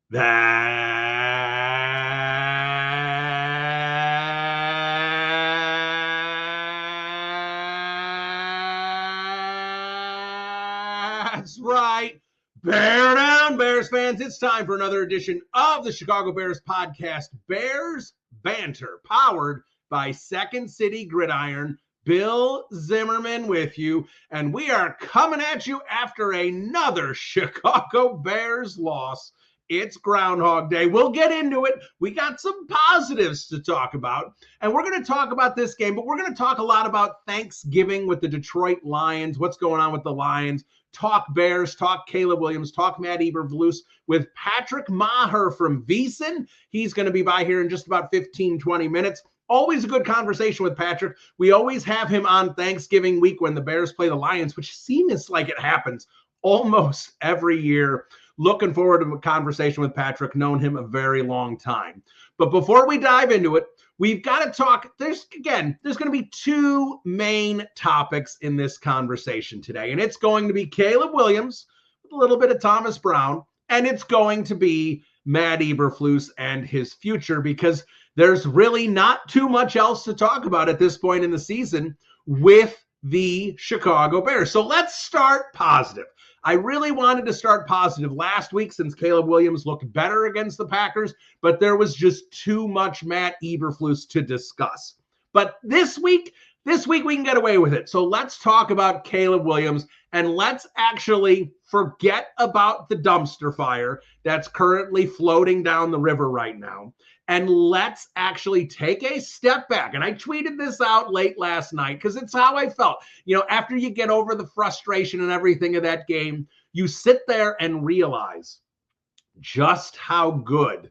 That's right. Bear down, Bears fans. It's time for another edition of the Chicago Bears podcast, Bears Banter, powered by Second City Gridiron. Bill Zimmerman with you, and we are coming at you after another Chicago Bears loss. It's Groundhog Day. We'll get into it. We got some positives to talk about, and we're going to talk about this game, but we're going to talk a lot about Thanksgiving with the Detroit Lions, what's going on with the Lions, talk Bears, talk Caleb Williams, talk Matt Eberflus with Patrick Meagher from VSiN. He's going to be by here in just about 15, 20 minutes. Always a good conversation with Patrick. We always have him on Thanksgiving week when the Bears play the Lions, which seems like it happens almost every year. Looking forward to a conversation with Patrick. Known him a very long time. But before we dive into it, we've got to talk. There's going to be two main topics in this conversation today. And it's going to be Caleb Williams with a little bit of Thomas Brown. And it's going to be Matt Eberflus and his future, because there's really not too much else to talk about at this point in the season with the Chicago Bears. So let's start positive. I really wanted to start positive last week since Caleb Williams looked better against the Packers, but there was just too much Matt Eberflus to discuss. But this week we can get away with it. So let's talk about Caleb Williams, and let's actually forget about the dumpster fire that's currently floating down the river right now. And let's actually take a step back. And I tweeted this out late last night because it's how I felt. You know, after you get over the frustration and everything of that game, you sit there and realize just how good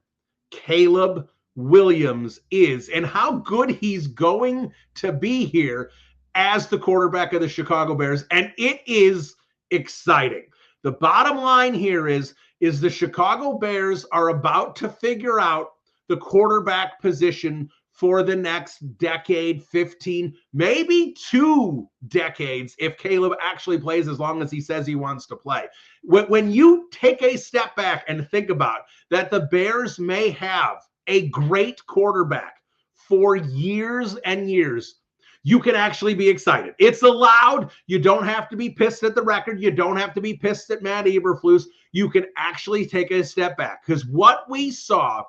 Caleb Williams is and how good he's going to be here as the quarterback of the Chicago Bears. And it is exciting. The bottom line here is the Chicago Bears are about to figure out the quarterback position for the next decade, 15, maybe 2 decades, if Caleb actually plays as long as he says he wants to play. When you take a step back and think about that, the Bears may have a great quarterback for years and years, you can actually be excited. It's allowed. You don't have to be pissed at the record. You don't have to be pissed at Matt Eberflus. You can actually take a step back, because what we saw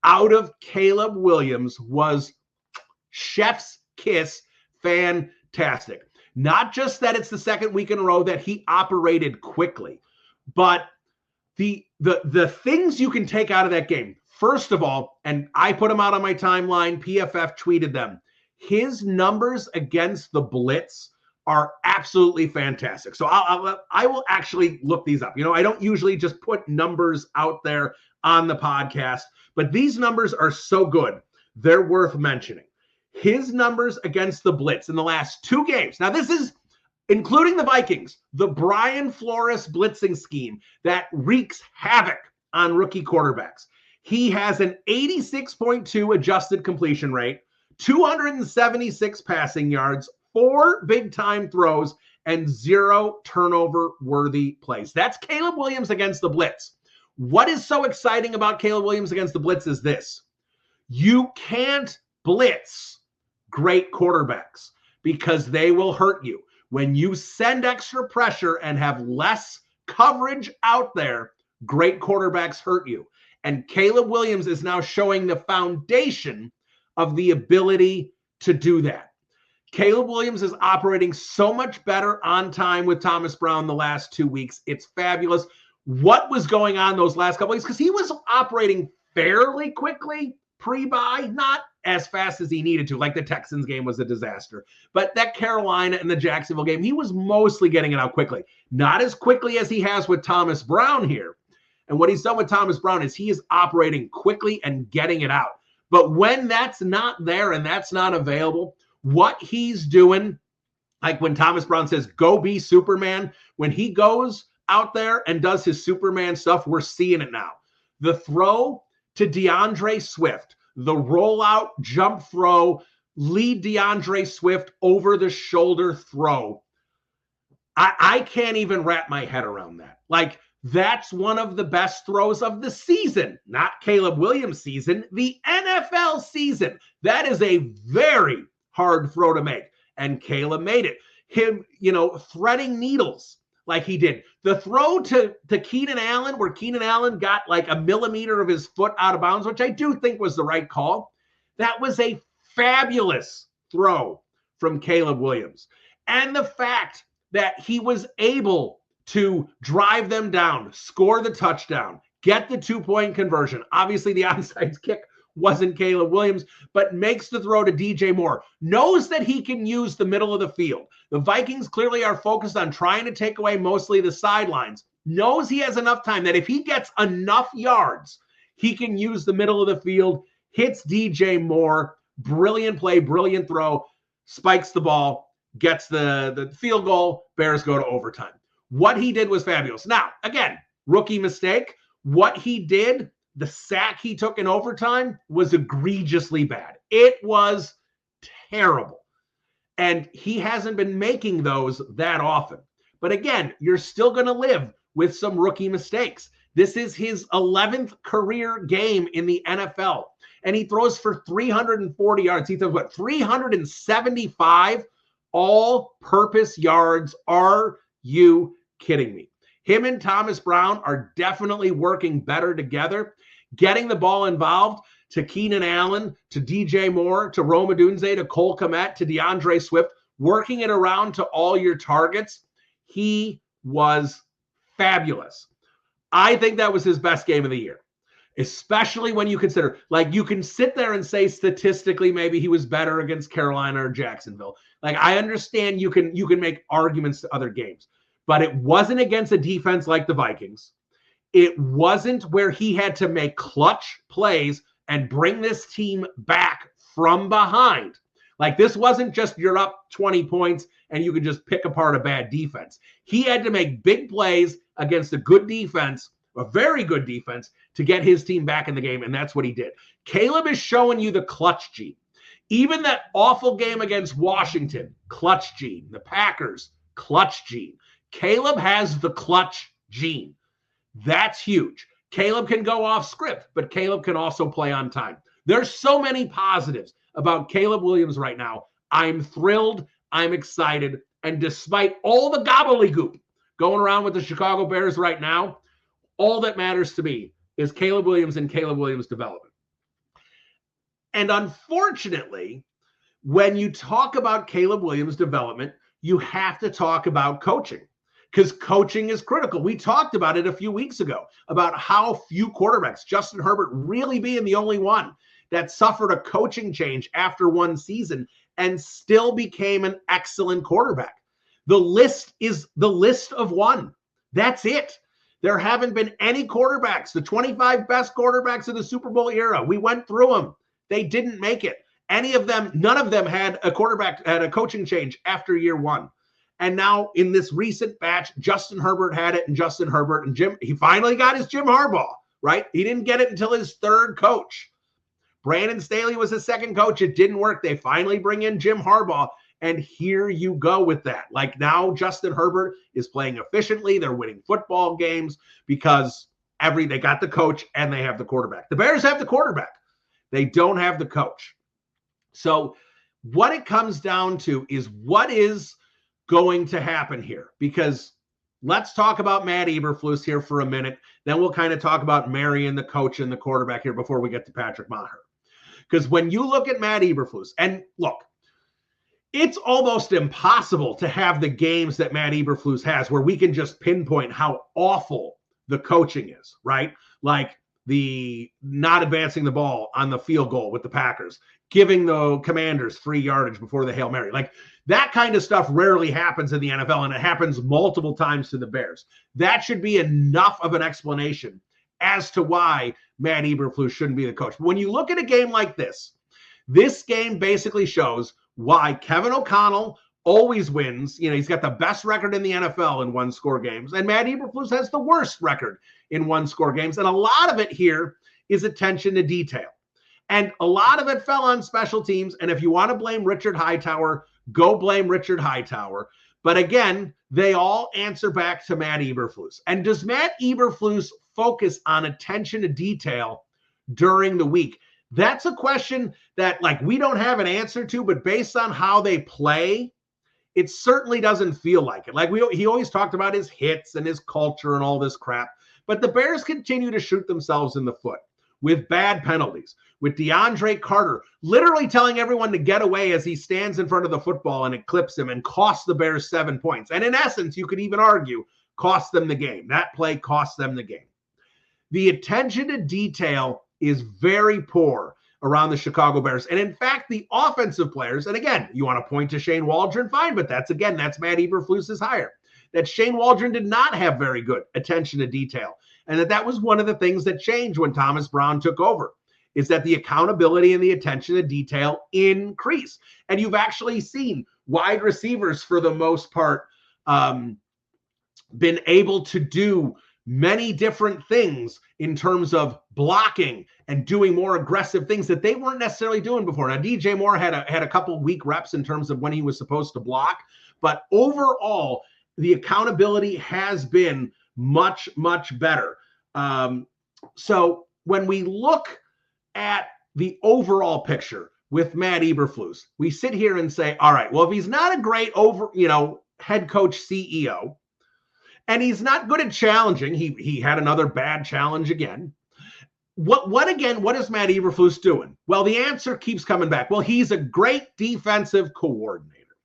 out of Caleb Williams was chef's kiss, fantastic. Not just that it's the second week in a row that he operated quickly, but the things you can take out of that game. First of all, and I put them out on my timeline, PFF tweeted them, his numbers against the blitz are absolutely fantastic. So I will actually look these up. You know, I don't usually just put numbers out there on the podcast, but these numbers are so good, they're worth mentioning. His numbers against the blitz in the last 2 games. Now, this is including the Vikings, the Brian Flores blitzing scheme that wreaks havoc on rookie quarterbacks. He has an 86.2 adjusted completion rate, 276 passing yards, 4 big-time throws, and 0 turnover-worthy plays. That's Caleb Williams against the blitz. What is so exciting about Caleb Williams against the blitz is this. You can't blitz great quarterbacks because they will hurt you. When you send extra pressure and have less coverage out there, great quarterbacks hurt you. And Caleb Williams is now showing the foundation of the ability to do that. Caleb Williams is operating so much better on time with Thomas Brown the last 2 weeks. It's fabulous. What was going on those last couple weeks? Because he was operating fairly quickly pre-bye, not as fast as he needed to. Like the Texans game was a disaster. But that Carolina and the Jacksonville game, he was mostly getting it out quickly. Not as quickly as he has with Thomas Brown here. And what he's done with Thomas Brown is he is operating quickly and getting it out. But when that's not there and that's not available, what he's doing, like when Thomas Brown says, go be Superman, when he goes out there and does his Superman stuff, we're seeing it now. The throw to DeAndre Swift, the rollout jump throw, lead DeAndre Swift over the shoulder throw. I can't even wrap my head around that. Like, That's one of the best throws of the season, not Caleb Williams' season, the NFL season. That is a very hard throw to make. And Caleb made it. Him, threading needles like he did. The throw to Keenan Allen, where Keenan Allen got like a millimeter of his foot out of bounds, which I do think was the right call. That was a fabulous throw from Caleb Williams. And the fact that he was able to drive them down, score the touchdown, get the 2-point conversion. Obviously, the onside kick wasn't Caleb Williams, but makes the throw to DJ Moore. Knows that he can use the middle of the field. The Vikings clearly are focused on trying to take away mostly the sidelines. Knows he has enough time that if he gets enough yards, he can use the middle of the field. Hits DJ Moore. Brilliant play, brilliant throw. Spikes the ball, gets the field goal. Bears go to overtime. What he did was fabulous. Now, again, rookie mistake. What he did, the sack he took in overtime, was egregiously bad. It was terrible. And he hasn't been making those that often. But again, you're still going to live with some rookie mistakes. This is his 11th career game in the NFL. And he throws for 340 yards. He throws, 375 all-purpose yards. Are you kidding me? Him and Thomas Brown are definitely working better together, getting the ball involved to Keenan Allen, to DJ Moore, to Rome Odunze, to Cole Kmet, to DeAndre Swift, working it around to all your targets. He was fabulous. I think that was his best game of the year, especially when you consider, like, you can sit there and say statistically maybe he was better against Carolina or Jacksonville. Like, I understand you can make arguments to other games. But it wasn't against a defense like the Vikings. It wasn't where he had to make clutch plays and bring this team back from behind. Like, this wasn't just you're up 20 points and you can just pick apart a bad defense. He had to make big plays against a good defense, a very good defense, to get his team back in the game, and that's what he did. Caleb is showing you the clutch gene. Even that awful game against Washington, clutch gene. The Packers, clutch gene. Caleb has the clutch gene. That's huge. Caleb can go off script, but Caleb can also play on time. There's so many positives about Caleb Williams right now. I'm thrilled. I'm excited. And despite all the gobbledygook going around with the Chicago Bears right now, all that matters to me is Caleb Williams and Caleb Williams' development. And unfortunately, when you talk about Caleb Williams' development, you have to talk about coaching. Because coaching is critical. We talked about it a few weeks ago, about how few quarterbacks, Justin Herbert really being the only one that suffered a coaching change after one season and still became an excellent quarterback. The list is the list of one. That's it. There haven't been any quarterbacks, the 25 best quarterbacks of the Super Bowl era. We went through them. They didn't make it. Any of them, none of them had a coaching change after year one. And now in this recent batch, Justin Herbert had it, and Justin Herbert and he finally got his Jim Harbaugh, right? He didn't get it until his third coach. Brandon Staley was his second coach. It didn't work. They finally bring in Jim Harbaugh, and here you go with that. Like, now Justin Herbert is playing efficiently. They're winning football games because they got the coach and they have the quarterback. The Bears have the quarterback. They don't have the coach. So what it comes down to is what is going to happen here, because let's talk about Matt Eberflus here for a minute. Then we'll kind of talk about Marion, the coach, and the quarterback here before we get to Patrick Meagher. Because when you look at Matt Eberflus, and look, it's almost impossible to have the games that Matt Eberflus has where we can just pinpoint how awful the coaching is, right? Like the not advancing the ball on the field goal with the Packers, giving the Commanders free yardage before the Hail Mary. Like, that kind of stuff rarely happens in the NFL, and it happens multiple times to the Bears. That should be enough of an explanation as to why Matt Eberflus shouldn't be the coach. But when you look at a game like this game basically shows why Kevin O'Connell always wins. You know, he's got the best record in the NFL in one-score games, and Matt Eberflus has the worst record in one-score games. And a lot of it here is attention to detail. And a lot of it fell on special teams. And if you want to blame Richard Hightower, go blame Richard Hightower. But again, they all answer back to Matt Eberflus. And does Matt Eberflus focus on attention to detail during the week? That's a question that, like, we don't have an answer to, but based on how they play, it certainly doesn't feel like it. Like, he always talked about his hits and his culture and all this crap. But the Bears continue to shoot themselves in the foot with bad penalties, with DeAndre Carter literally telling everyone to get away as he stands in front of the football and it clips him and costs the Bears 7 points. And in essence, you could even argue, cost them the game. That play cost them the game. The attention to detail is very poor around the Chicago Bears. And in fact, the offensive players, and again, you want to point to Shane Waldron, fine, but that's Matt Eberflus's hire. That Shane Waldron did not have very good attention to detail. And that was one of the things that changed when Thomas Brown took over, is that the accountability and the attention to detail increased. And you've actually seen wide receivers, for the most part, been able to do many different things in terms of blocking and doing more aggressive things that they weren't necessarily doing before. Now, DJ Moore had a couple weak reps in terms of when he was supposed to block, but overall, the accountability has been much, much better. So when we look at the overall picture with Matt Eberflus, we sit here and say, all right, well, if he's not a great head coach CEO, and he's not good at challenging, he had another bad challenge again. What is Matt Eberflus doing? Well, the answer keeps coming back. Well, he's a great defensive coordinator.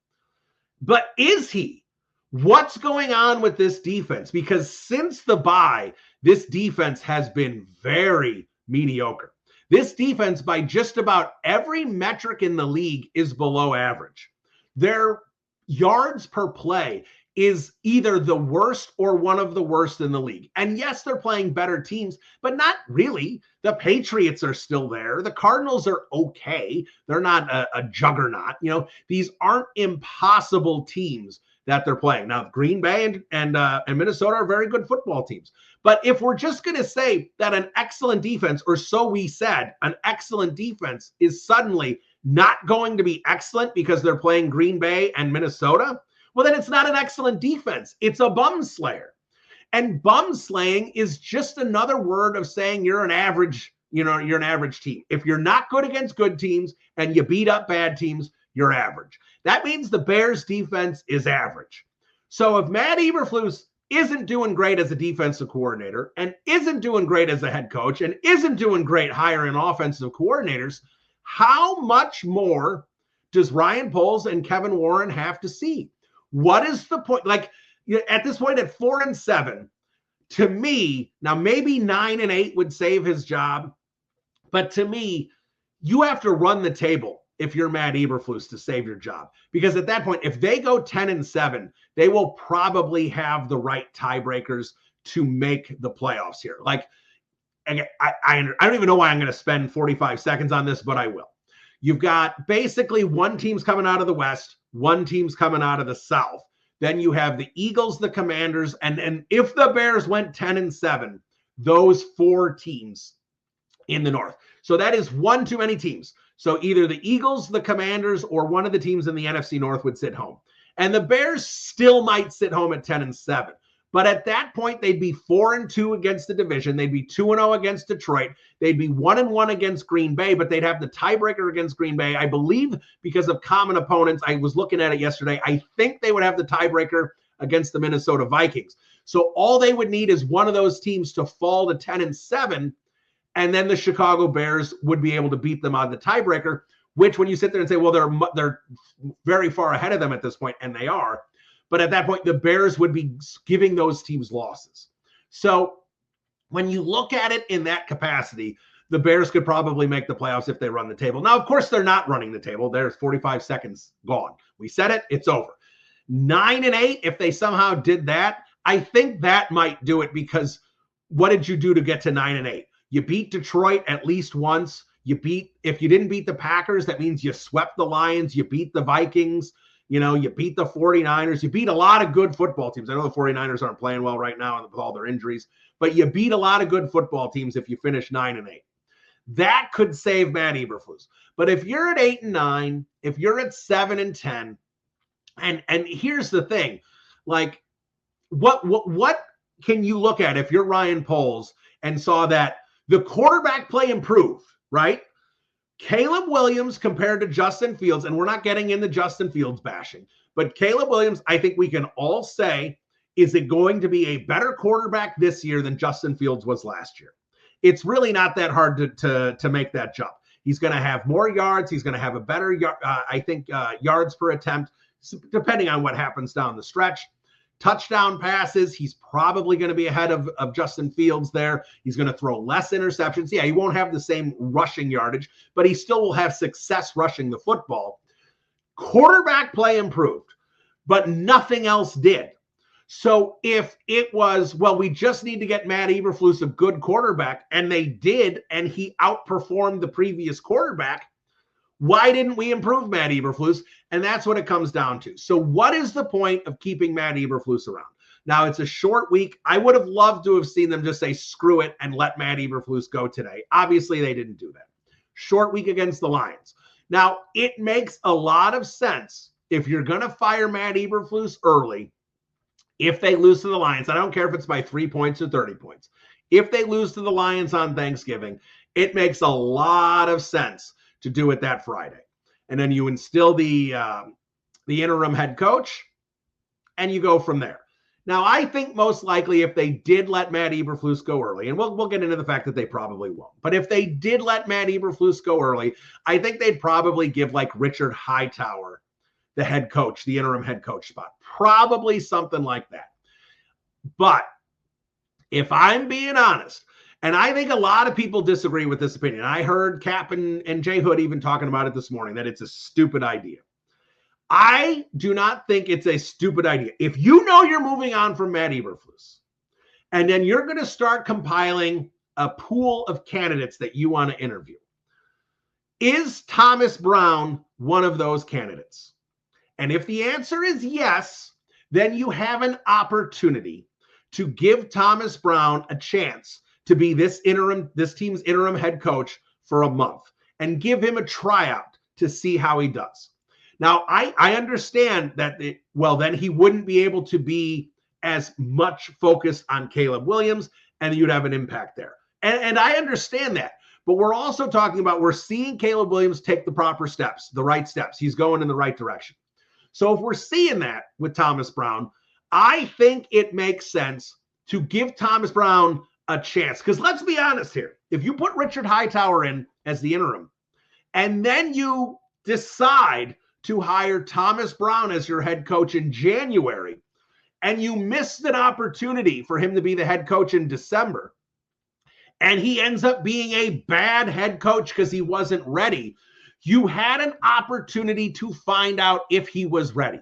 But is he? What's going on with this defense? Because since the bye, this defense has been very mediocre. This defense, by just about every metric in the league, is below average. Their yards per play is either the worst or one of the worst in the league. And yes, they're playing better teams, but not really. The Patriots are still there. The Cardinals are okay. They're not a juggernaut. These aren't impossible teams that they're playing. Now, Green Bay and Minnesota are very good football teams. But if we're just going to say that an excellent defense, or so we said, an excellent defense is suddenly not going to be excellent because they're playing Green Bay and Minnesota, well, then it's not an excellent defense. It's a bum slayer. And bum slaying is just another word of saying you're an average, you're an average team. If you're not good against good teams and you beat up bad teams, you're average. That means the Bears defense is average. So if Matt Eberflus isn't doing great as a defensive coordinator and isn't doing great as a head coach and isn't doing great hiring offensive coordinators, how much more does Ryan Poles and Kevin Warren have to see? What is the point? Like, at this point at 4-7, to me, now maybe 9-8 would save his job, but to me, you have to run the table if you're Matt Eberflus to save your job. Because at that point, if they go 10-7, they will probably have the right tiebreakers to make the playoffs here. Like, I don't even know why I'm going to spend 45 seconds on this, but I will. You've got basically one team's coming out of the West, one team's coming out of the South. Then you have the Eagles, the Commanders, and if the Bears went 10-7, those four teams in the North. So that is one too many teams. So either the Eagles, the Commanders, or one of the teams in the NFC North would sit home. And the Bears still might sit home at 10-7. But at that point, they'd be 4-2 against the division. They'd be 2-0 against Detroit. They'd be 1-1 against Green Bay, but they'd have the tiebreaker against Green Bay. I believe because of common opponents, I was looking at it yesterday, I think they would have the tiebreaker against the Minnesota Vikings. So all they would need is one of those teams to fall to 10-7, and then the Chicago Bears would be able to beat them on the tiebreaker, which when you sit there and say, well, they're very far ahead of them at this point, and they are. But at that point, the Bears would be giving those teams losses. So when you look at it in that capacity, the Bears could probably make the playoffs if they run the table. Now, of course, they're not running the table. There's 45 seconds gone. We said it. It's over. 9-8, if they somehow did that, I think that might do it, because what did you do to get to 9-8? You beat Detroit at least once. If you didn't beat the Packers, that means you swept the Lions. You beat the Vikings. You beat the 49ers. You beat a lot of good football teams. I know the 49ers aren't playing well right now with all their injuries, but you beat a lot of good football teams if you finish 9-8. That could save Matt Eberflus. But if you're at 8-9, if you're at 7-10, And here's the thing, like, what can you look at if you're Ryan Poles and saw that the quarterback play improved, right? Caleb Williams compared to Justin Fields, and we're not getting into Justin Fields bashing, but Caleb Williams, I think we can all say, is it going to be a better quarterback this year than Justin Fields was last year? It's really not that hard to make that jump. He's going to have more yards. He's going to have a better, yards per attempt, depending on what happens down the stretch. Touchdown passes, he's probably going to be ahead of Justin Fields there. He's going to throw less interceptions. Yeah, he won't have the same rushing yardage, but he still will have success rushing the football. Quarterback play improved, but nothing else did. So if it was, well, we just need to get Matt Eberflus a good quarterback, and they did, and he outperformed the previous quarterback, why didn't we improve Matt Eberflus? And that's what it comes down to. So what is the point of keeping Matt Eberflus around? Now, it's a short week. I would have loved to have seen them just say, screw it, and let Matt Eberflus go today. Obviously, they didn't do that. Short week against the Lions. Now, it makes a lot of sense if you're going to fire Matt Eberflus early, if they lose to the Lions. I don't care if it's by 3 points or 30 points. If they lose to the Lions on Thanksgiving, it makes a lot of sense to do it that Friday. And then you instill the interim head coach, and you go from there. Now, I think most likely if they did let Matt Eberflus go early, and we'll get into the fact that they probably won't, but if they did let Matt Eberflus go early, I think they'd probably give like Richard Hightower the head coach, the interim head coach spot. Probably something like that. But if I'm being honest, and I think a lot of people disagree with this opinion. I heard Cap and Jay Hood even talking about it this morning, that it's a stupid idea. I do not think it's a stupid idea. If you know you're moving on from Matt Eberflus, and then you're going to start compiling a pool of candidates that you want to interview, is Thomas Brown one of those candidates? And if the answer is yes, then you have an opportunity to give Thomas Brown a chance to be this team's interim head coach for a month and give him a tryout to see how he does. Now, I understand that, then he wouldn't be able to be as much focused on Caleb Williams, and you'd have an impact there. And I understand that. But we're also talking about, we're seeing Caleb Williams take the proper steps, the right steps. He's going in the right direction. So if we're seeing that with Thomas Brown, I think it makes sense to give Thomas Brown a chance. Because let's be honest here. If you put Richard Hightower in as the interim, and then you decide to hire Thomas Brown as your head coach in January, and you missed an opportunity for him to be the head coach in December, and he ends up being a bad head coach because he wasn't ready, you had an opportunity to find out if he was ready.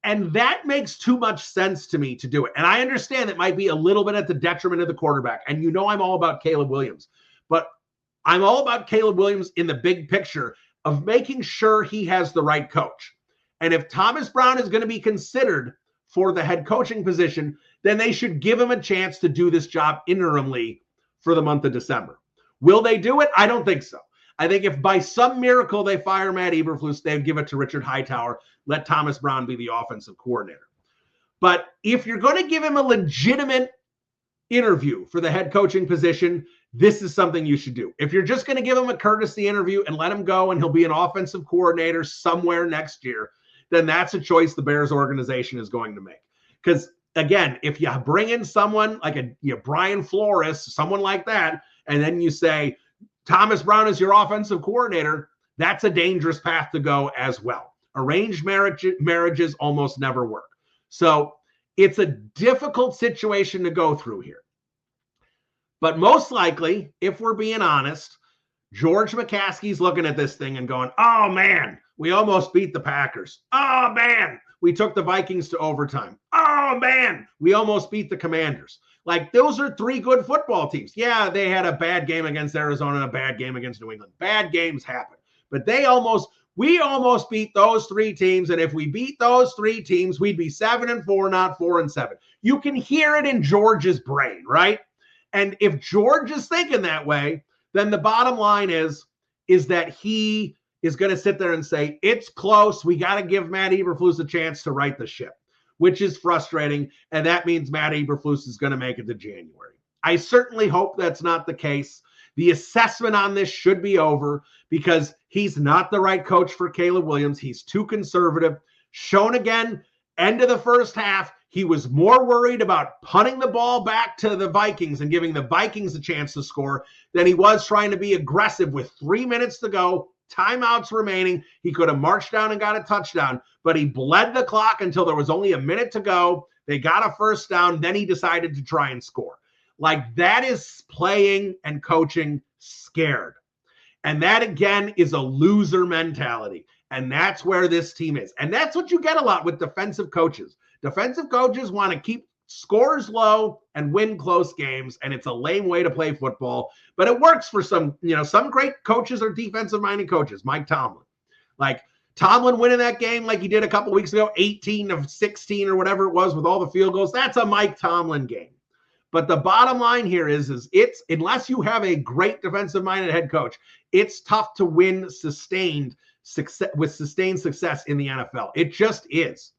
And that makes too much sense to me to do it. And I understand it might be a little bit at the detriment of the quarterback. And you know I'm all about Caleb Williams. But I'm all about Caleb Williams in the big picture of making sure he has the right coach. And if Thomas Brown is going to be considered for the head coaching position, then they should give him a chance to do this job interimly for the month of December. Will they do it? I don't think so. I think if by some miracle they fire Matt Eberflus, they'd give it to Richard Hightower, let Thomas Brown be the offensive coordinator. But if you're going to give him a legitimate interview for the head coaching position, this is something you should do. If you're just going to give him a courtesy interview and let him go and he'll be an offensive coordinator somewhere next year, then that's a choice the Bears organization is going to make. Because again, if you bring in someone like Brian Flores, someone like that, and then you say Thomas Brown is your offensive coordinator, that's a dangerous path to go as well. Arranged marriages almost never work. So it's a difficult situation to go through here. But most likely, if we're being honest, George McCaskey's looking at this thing and going, oh man, we almost beat the Packers. Oh man, we took the Vikings to overtime. Oh man, we almost beat the Commanders. Like, those are three good football teams. Yeah, they had a bad game against Arizona and a bad game against New England. Bad games happen. But we almost beat those three teams. And if we beat those three teams, we'd be 7-4, not 4-7. You can hear it in George's brain, right? And if George is thinking that way, then the bottom line is that he is going to sit there and say, it's close. We got to give Matt Eberflus a chance to right the ship, which is frustrating. And that means Matt Eberflus is going to make it to January. I certainly hope that's not the case. The assessment on this should be over because he's not the right coach for Caleb Williams. He's too conservative. Shown again, end of the first half, he was more worried about punting the ball back to the Vikings and giving the Vikings a chance to score than he was trying to be aggressive with 3 minutes to go, timeouts remaining. He could have marched down and got a touchdown, but he bled the clock until there was only a minute to go. They got a first down. Then he decided to try and score. Like, that is playing and coaching scared. And that, again, is a loser mentality. And that's where this team is. And that's what you get a lot with defensive coaches. Defensive coaches want to keep scores low and win close games. And it's a lame way to play football. But it works for some great coaches are defensive-minded coaches. Mike Tomlin. Like, Tomlin winning that game like he did a couple weeks ago, 18 of 16 or whatever it was with all the field goals. That's a Mike Tomlin game. But the bottom line here is it's, unless you have a great defensive-minded head coach, it's tough to win sustained success in the NFL. It just is.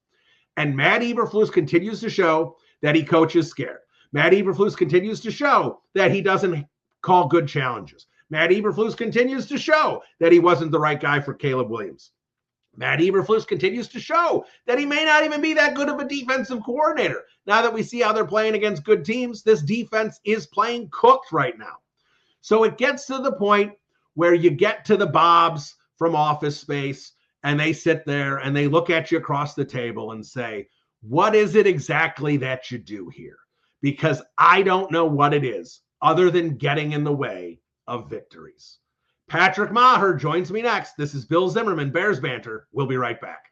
And Matt Eberflus continues to show that he coaches scared. Matt Eberflus continues to show that he doesn't call good challenges. Matt Eberflus continues to show that he wasn't the right guy for Caleb Williams. Matt Eberflus continues to show that he may not even be that good of a defensive coordinator. Now that we see how they're playing against good teams, this defense is playing cooked right now. So it gets to the point where you get to the Bobs from Office Space, and they sit there and they look at you across the table and say, what is it exactly that you do here? Because I don't know what it is other than getting in the way of victories. Patrick Meagher joins me next. This is Bill Zimmerman, Bears Banter. We'll be right back.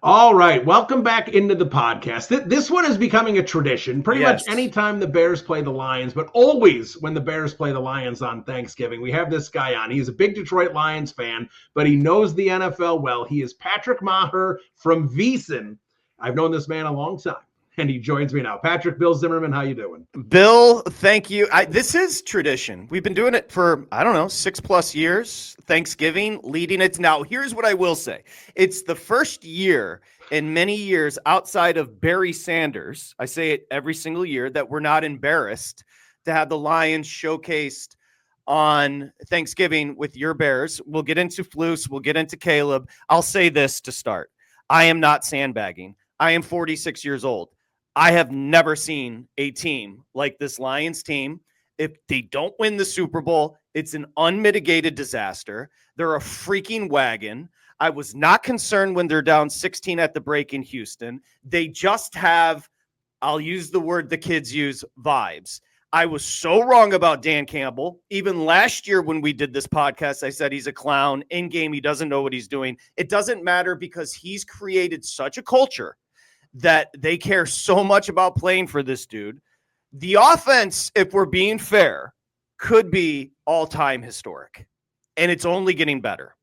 All right, welcome back into the podcast. This one is becoming a tradition. Pretty much anytime the Bears play the Lions, but always when the Bears play the Lions on Thanksgiving, we have this guy on. He's a big Detroit Lions fan, but he knows the NFL well. He is Patrick Meagher from VSiN. I've known this man a long time, and he joins me now. Patrick, Bill Zimmerman, how you doing? Bill, thank you. This is tradition. We've been doing it for, 6+ years. Thanksgiving, leading it. Now, here's what I will say. It's the first year in many years outside of Barry Sanders, I say it every single year, that we're not embarrassed to have the Lions showcased on Thanksgiving with your Bears. We'll get into Flus. We'll get into Caleb. I'll say this to start. I am not sandbagging. I am 46 years old. I have never seen a team like this Lions team. If they don't win the Super Bowl, it's an unmitigated disaster. They're a freaking wagon. I was not concerned when they're down 16 at the break in Houston. They just have, I'll use the word the kids use, vibes. I was so wrong about Dan Campbell. Even last year when we did this podcast, I said he's a clown. In game, he doesn't know what he's doing. It doesn't matter because he's created such a culture that they care so much about playing for this dude. The offense, if we're being fair, could be all-time historic, and it's only getting better.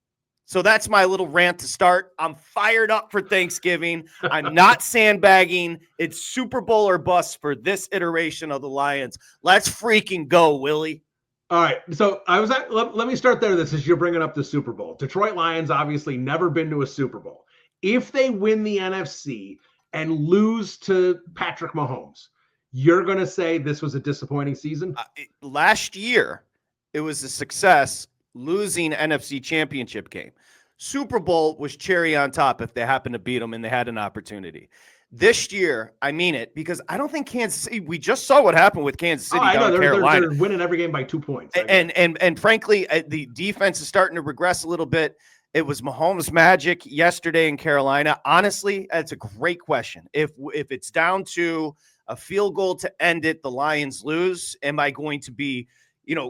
So that's my little rant to start. I'm fired up for Thanksgiving. I'm not sandbagging. It's Super Bowl or bust for this iteration of the Lions. Let's freaking go, Willie. All right. So let me start there. This is you're bringing up the Super Bowl. Detroit Lions obviously never been to a Super Bowl. If they win the NFC and lose to Patrick Mahomes, you're going to say this was a disappointing season? Last year, it was a success losing NFC championship game. Super Bowl was cherry on top if they happened to beat them and they had an opportunity. This year, I mean it, because I don't think Kansas City, we just saw what happened with Kansas City down in Carolina. They're winning every game by 2 points. And frankly, the defense is starting to regress a little bit. It was Mahomes' magic yesterday in Carolina. Honestly, that's a great question. If it's down to a field goal to end it, the Lions lose, am I going to be,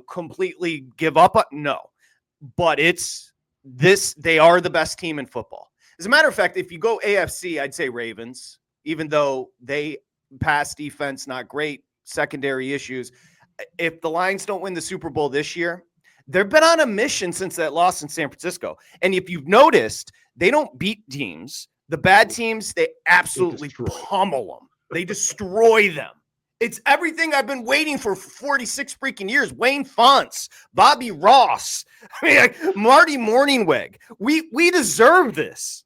completely give up? No. But they are the best team in football. As a matter of fact, if you go AFC, I'd say Ravens, even though they pass defense, not great, secondary issues. If the Lions don't win the Super Bowl this year, they've been on a mission since that loss in San Francisco. And if you've noticed, they don't beat teams. The bad teams, they absolutely pummel them. They destroy them. It's everything I've been waiting for 46 freaking years. Wayne Fonts, Bobby Ross, I mean, like, Marty Morningweg. We deserve this.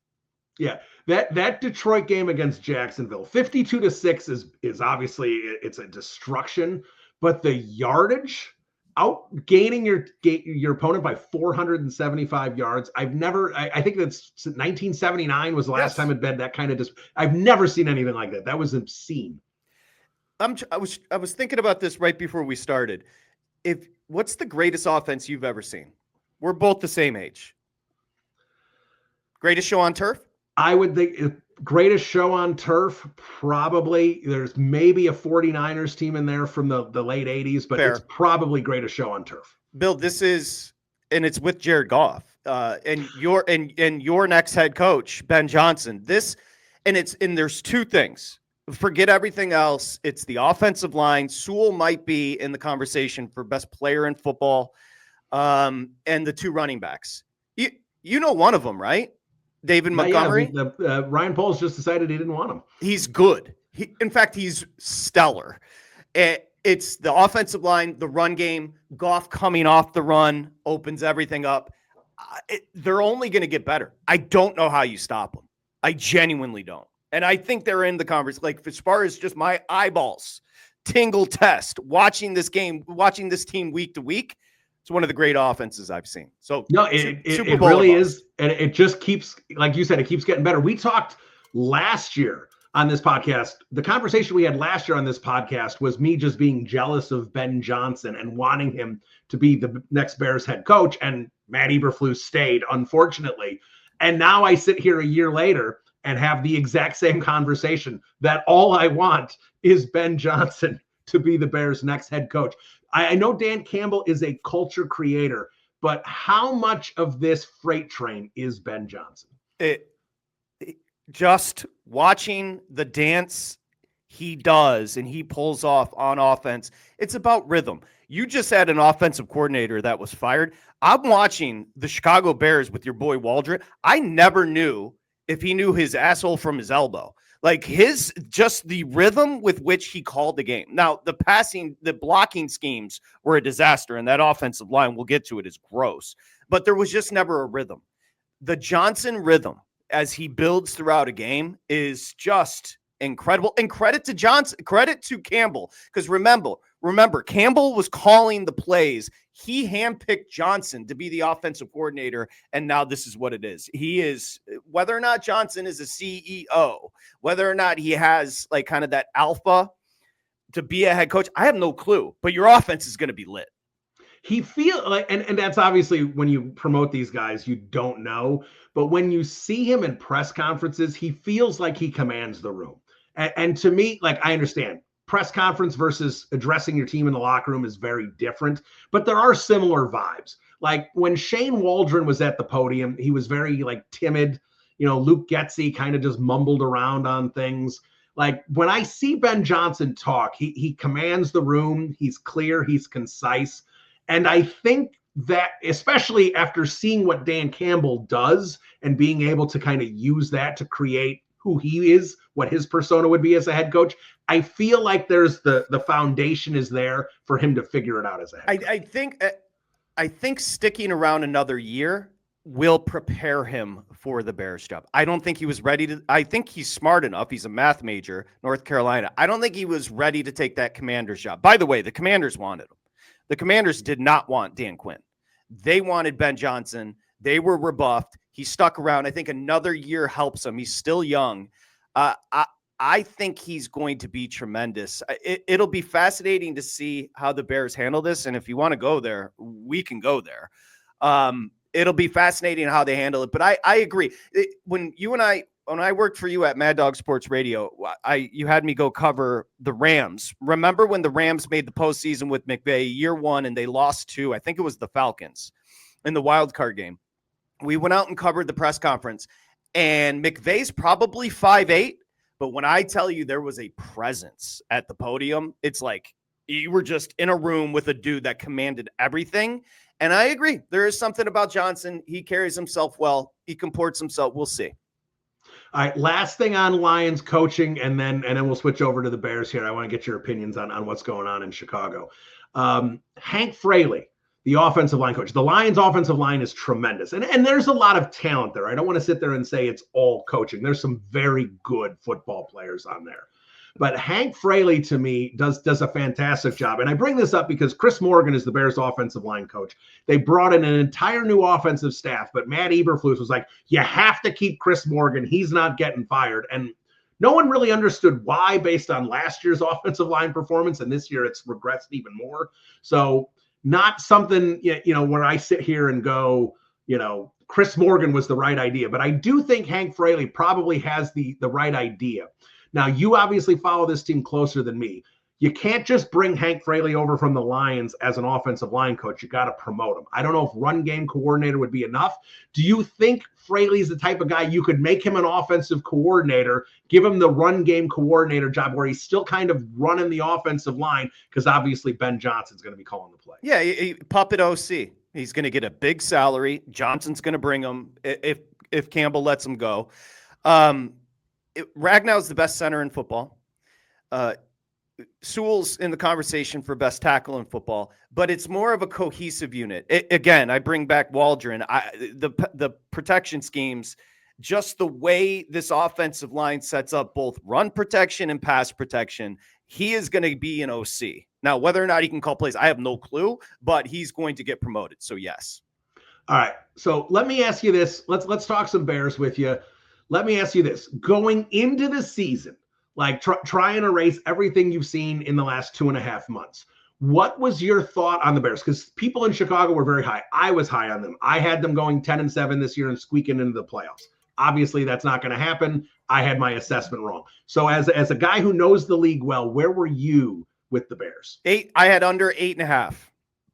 Yeah, that Detroit game against Jacksonville, 52-6 is obviously it's a destruction, but the yardage, outgaining your opponent by 475 yards. I think that's 1979 was the last time it'd been that kind of I've never seen anything like that. That was obscene. I was thinking about this right before we started. What's the greatest offense you've ever seen? We're both the same age. Greatest show on turf? I would think greatest show on turf, probably. There's maybe a 49ers team in there from the late 80s, but Fair. It's probably greatest show on turf. Bill, it's with Jared Goff, and your next head coach, Ben Johnson. There's two things. Forget everything else. It's the offensive line. Sewell might be in the conversation for best player in football, and the two running backs. You know one of them, right? David Montgomery. Yeah, Ryan Poles just decided he didn't want him. He's good. In fact, he's stellar. It's the offensive line, the run game. Goff coming off the run opens everything up. They're only going to get better. I don't know how you stop them. I genuinely don't. And I think they're in the conversation. Like, as far as just my eyeballs tingle test, watching this team week to week, it's one of the great offenses I've seen. So no, it really is. And it just keeps, like you said, it keeps getting better. We talked last year on this podcast. The conversation we had last year on this podcast was me just being jealous of Ben Johnson and wanting him to be the next Bears head coach. And Matt Eberflus stayed, unfortunately. And now I sit here a year later and have the exact same conversation that all I want is Ben Johnson to be the Bears' next head coach. I know Dan Campbell is a culture creator, but how much of this freight train is Ben Johnson? Just watching the dance he does and he pulls off on offense, it's about rhythm. You just had an offensive coordinator that was fired. I'm watching the Chicago Bears with your boy Waldron. I never knew if he knew his asshole from his elbow. Like just the rhythm with which he called the game. Now, the blocking schemes were a disaster, and that offensive line, we'll get to it, is gross. But there was just never a rhythm. The Johnson rhythm, as he builds throughout a game, is just incredible. And credit to Johnson, credit to Campbell, because remember, Campbell was calling the plays. He handpicked Johnson to be the offensive coordinator, and now this is what it is. He is, whether or not Johnson is a CEO, whether or not he has like kind of that alpha to be a head coach, I have no clue. But your offense is going to be lit. He feels like, and that's obviously when you promote these guys, you don't know. But when you see him in press conferences, he feels like he commands the room. And to me, like, I understand. Press conference versus addressing your team in the locker room is very different, but there are similar vibes. Like when Shane Waldron was at the podium, he was very like timid. Luke Getsy kind of just mumbled around on things. Like when I see Ben Johnson talk, he commands the room. He's clear, he's concise. And I think that, especially after seeing what Dan Campbell does and being able to kind of use that to create who he is, what his persona would be as a head coach, I feel like there's the foundation is there for him to figure it out as a head coach. I think sticking around another year will prepare him for the Bears job. I don't think he was ready to. I think he's smart enough. He's a math major, North Carolina. I don't think he was ready to take that Commander's job. By the way, the Commanders wanted him. The Commanders did not want Dan Quinn. They wanted Ben Johnson. They were rebuffed. He stuck around. I think another year helps him. He's still young. I think he's going to be tremendous. It'll be fascinating to see how the Bears handle this. And if you want to go there, we can go there. It'll be fascinating how they handle it. But I agree. When I worked for you at Mad Dog Sports Radio, you had me go cover the Rams. Remember when the Rams made the postseason with McVay year one and they lost to, I think it was the Falcons in the wild card game. We went out and covered the press conference, and McVay's probably 5'8", but when I tell you there was a presence at the podium, it's like you were just in a room with a dude that commanded everything. And I agree. There is something about Johnson. He carries himself well. He comports himself. We'll see. All right, last thing on Lions coaching, and then we'll switch over to the Bears here. I want to get your opinions on what's going on in Chicago. Hank Fraley, the offensive line coach. The Lions offensive line is tremendous. And there's a lot of talent there. I don't want to sit there and say it's all coaching. There's some very good football players on there. But Hank Fraley, to me, does a fantastic job. And I bring this up because Chris Morgan is the Bears offensive line coach. They brought in an entire new offensive staff, but Matt Eberflus was like, you have to keep Chris Morgan. He's not getting fired. And no one really understood why based on last year's offensive line performance. And this year it's regressed even more. So not something, where I sit here and go, Chris Morgan was the right idea. But I do think Hank Fraley probably has the right idea. Now, you obviously follow this team closer than me. You can't just bring Hank Fraley over from the Lions as an offensive line coach. You got to promote him. I don't know if run game coordinator would be enough. Do you think Fraley's the type of guy you could make him an offensive coordinator, give him the run game coordinator job where he's still kind of running the offensive line? Because obviously Ben Johnson's going to be calling the play. Yeah, puppet OC. He's going to get a big salary. Johnson's going to bring him if Campbell lets him go. Ragnow's the best center in football. Sewell's in the conversation for best tackle in football, but it's more of a cohesive unit. Again, I bring back Waldron. The protection schemes, just the way this offensive line sets up both run protection and pass protection, he is going to be an OC. Now, whether or not he can call plays, I have no clue, but he's going to get promoted. So yes. All right. So let me ask you this. Let's talk some Bears with you. Let me ask you this. Going into the season, like try and erase everything you've seen in the last 2.5 months. What was your thought on the Bears? Because people in Chicago were very high. I was high on them. I had them going 10-7 this year and squeaking into the playoffs. Obviously, that's not going to happen. I had my assessment wrong. So as a guy who knows the league well, where were you with the Bears? 8. I had under 8.5.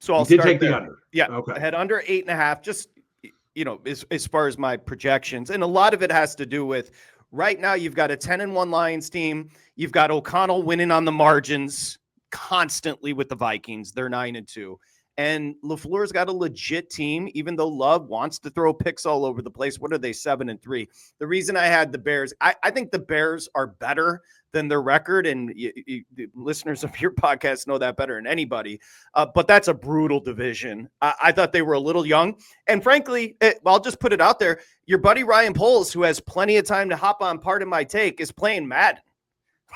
So I'll did start take there. The under. Yeah. Okay. I had under 8.5. Just as far as my projections, and a lot of it has to do with right now you've got a 10-1 Lions team. You've got O'Connell winning on the margins constantly with the Vikings. They're 9-2. And LaFleur's got a legit team, even though Love wants to throw picks all over the place. What are they, 7-3? The reason I had the Bears, I think the Bears are better than their record, and the listeners of your podcast know that better than anybody. But that's a brutal division. I thought they were a little young. And frankly, I'll just put it out there. Your buddy Ryan Poles, who has plenty of time to hop on part of my take, is playing Madden.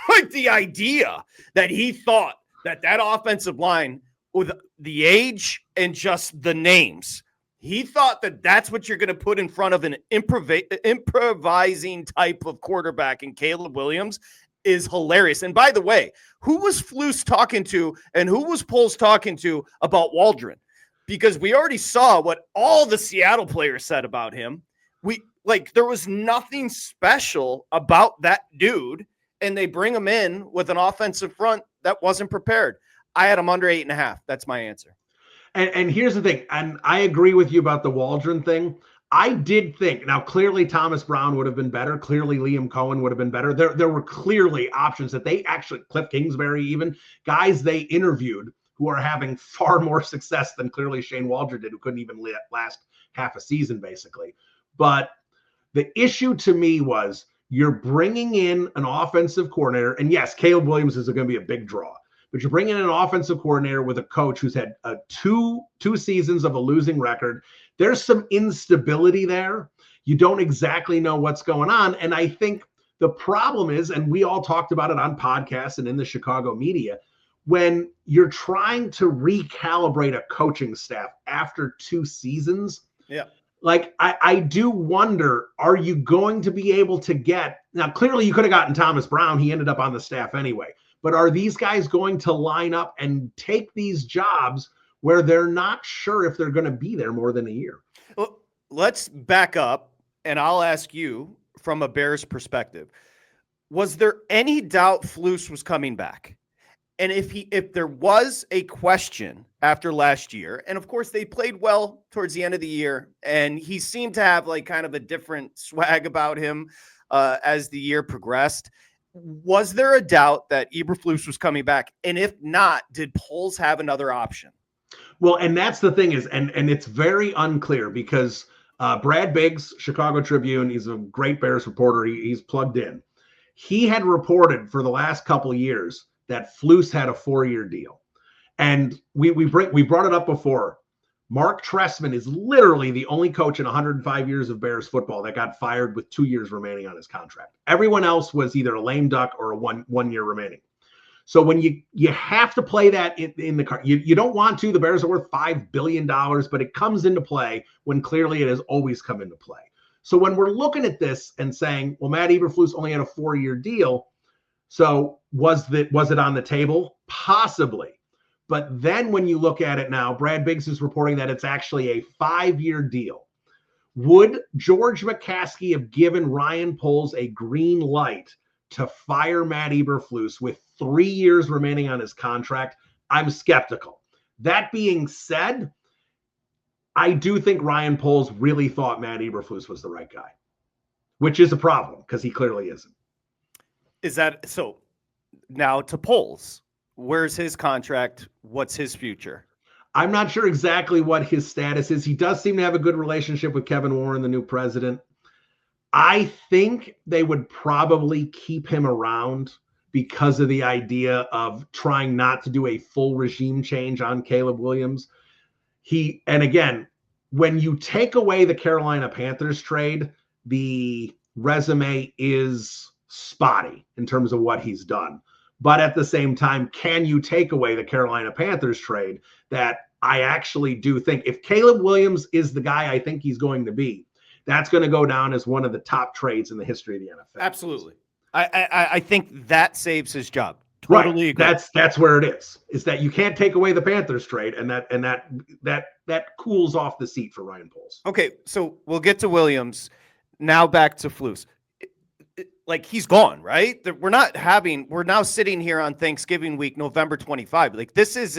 Like the idea that he thought that offensive line with the age and just the names, he thought that that's what you're going to put in front of an improvising type of quarterback in Caleb Williams is hilarious. And by the way, who was Flus talking to and who was Poles talking to about Waldron? Because we already saw what all the Seattle players said about him. There was nothing special about that dude, and they bring him in with an offensive front that wasn't prepared. I had him under 8.5. That's my answer. And here's the thing, and I agree with you about the Waldron thing. I did think, now clearly Thomas Brown would have been better. Clearly Liam Cohen would have been better. There were clearly options that they actually, Cliff Kingsbury even, guys they interviewed who are having far more success than clearly Shane Waldron did, who couldn't even last half a season basically. But the issue to me was you're bringing in an offensive coordinator, and yes, Caleb Williams is going to be a big draw. But you're bringing in an offensive coordinator with a coach who's had two seasons of a losing record. There's some instability there. You don't exactly know what's going on. And I think the problem is, and we all talked about it on podcasts and in the Chicago media, when you're trying to recalibrate a coaching staff after 2 seasons, like I do wonder, are you going to be able to get, now clearly you could have gotten Thomas Brown. He ended up on the staff anyway. But are these guys going to line up and take these jobs where they're not sure if they're going to be there more than a year? Well, let's back up, and I'll ask you from a Bears perspective. Was there any doubt Flus was coming back? And if there was a question after last year, and of course they played well towards the end of the year, and he seemed to have like kind of a different swag about him as the year progressed, was there a doubt that Eberflus was coming back? And if not, did Poles have another option? Well, and that's the thing is, and it's very unclear because Brad Biggs, Chicago Tribune, he's a great Bears reporter. He's plugged in. He had reported for the last couple of years that Flus had a 4-year deal. And we brought it up before. Mark Trestman is literally the only coach in 105 years of Bears football that got fired with 2 years remaining on his contract. Everyone else was either a lame duck or a one year remaining. So when you have to play that in the car, you don't want to. The Bears are worth $5 billion, but it comes into play when clearly it has always come into play. So when we're looking at this and saying, well, Matt Eberflus only had a 4-year deal, so was it on the table? Possibly. But then when you look at it now, Brad Biggs is reporting that it's actually a 5-year deal. Would George McCaskey have given Ryan Poles a green light to fire Matt Eberflus with 3 years remaining on his contract? I'm skeptical. That being said, I do think Ryan Poles really thought Matt Eberflus was the right guy, which is a problem because he clearly isn't. Is that so? Now to Poles. Where's his contract? What's his future? I'm not sure exactly what his status is. He does seem to have a good relationship with Kevin Warren, the new president. I think they would probably keep him around because of the idea of trying not to do a full regime change on Caleb Williams. And again, when you take away the Carolina Panthers trade, the resume is spotty in terms of what he's done. But at the same time, can you take away the Carolina Panthers trade? That I actually do think if Caleb Williams is the guy I think he's going to be, that's going to go down as one of the top trades in the history of the NFL. Absolutely. I think that saves his job. Totally agree. That's where it is that you can't take away the Panthers trade, and that cools off the seat for Ryan Poles. Okay, so we'll get to Williams. Now back to Flus. Like he's gone, right? We're now sitting here on Thanksgiving week, November 25. Like this is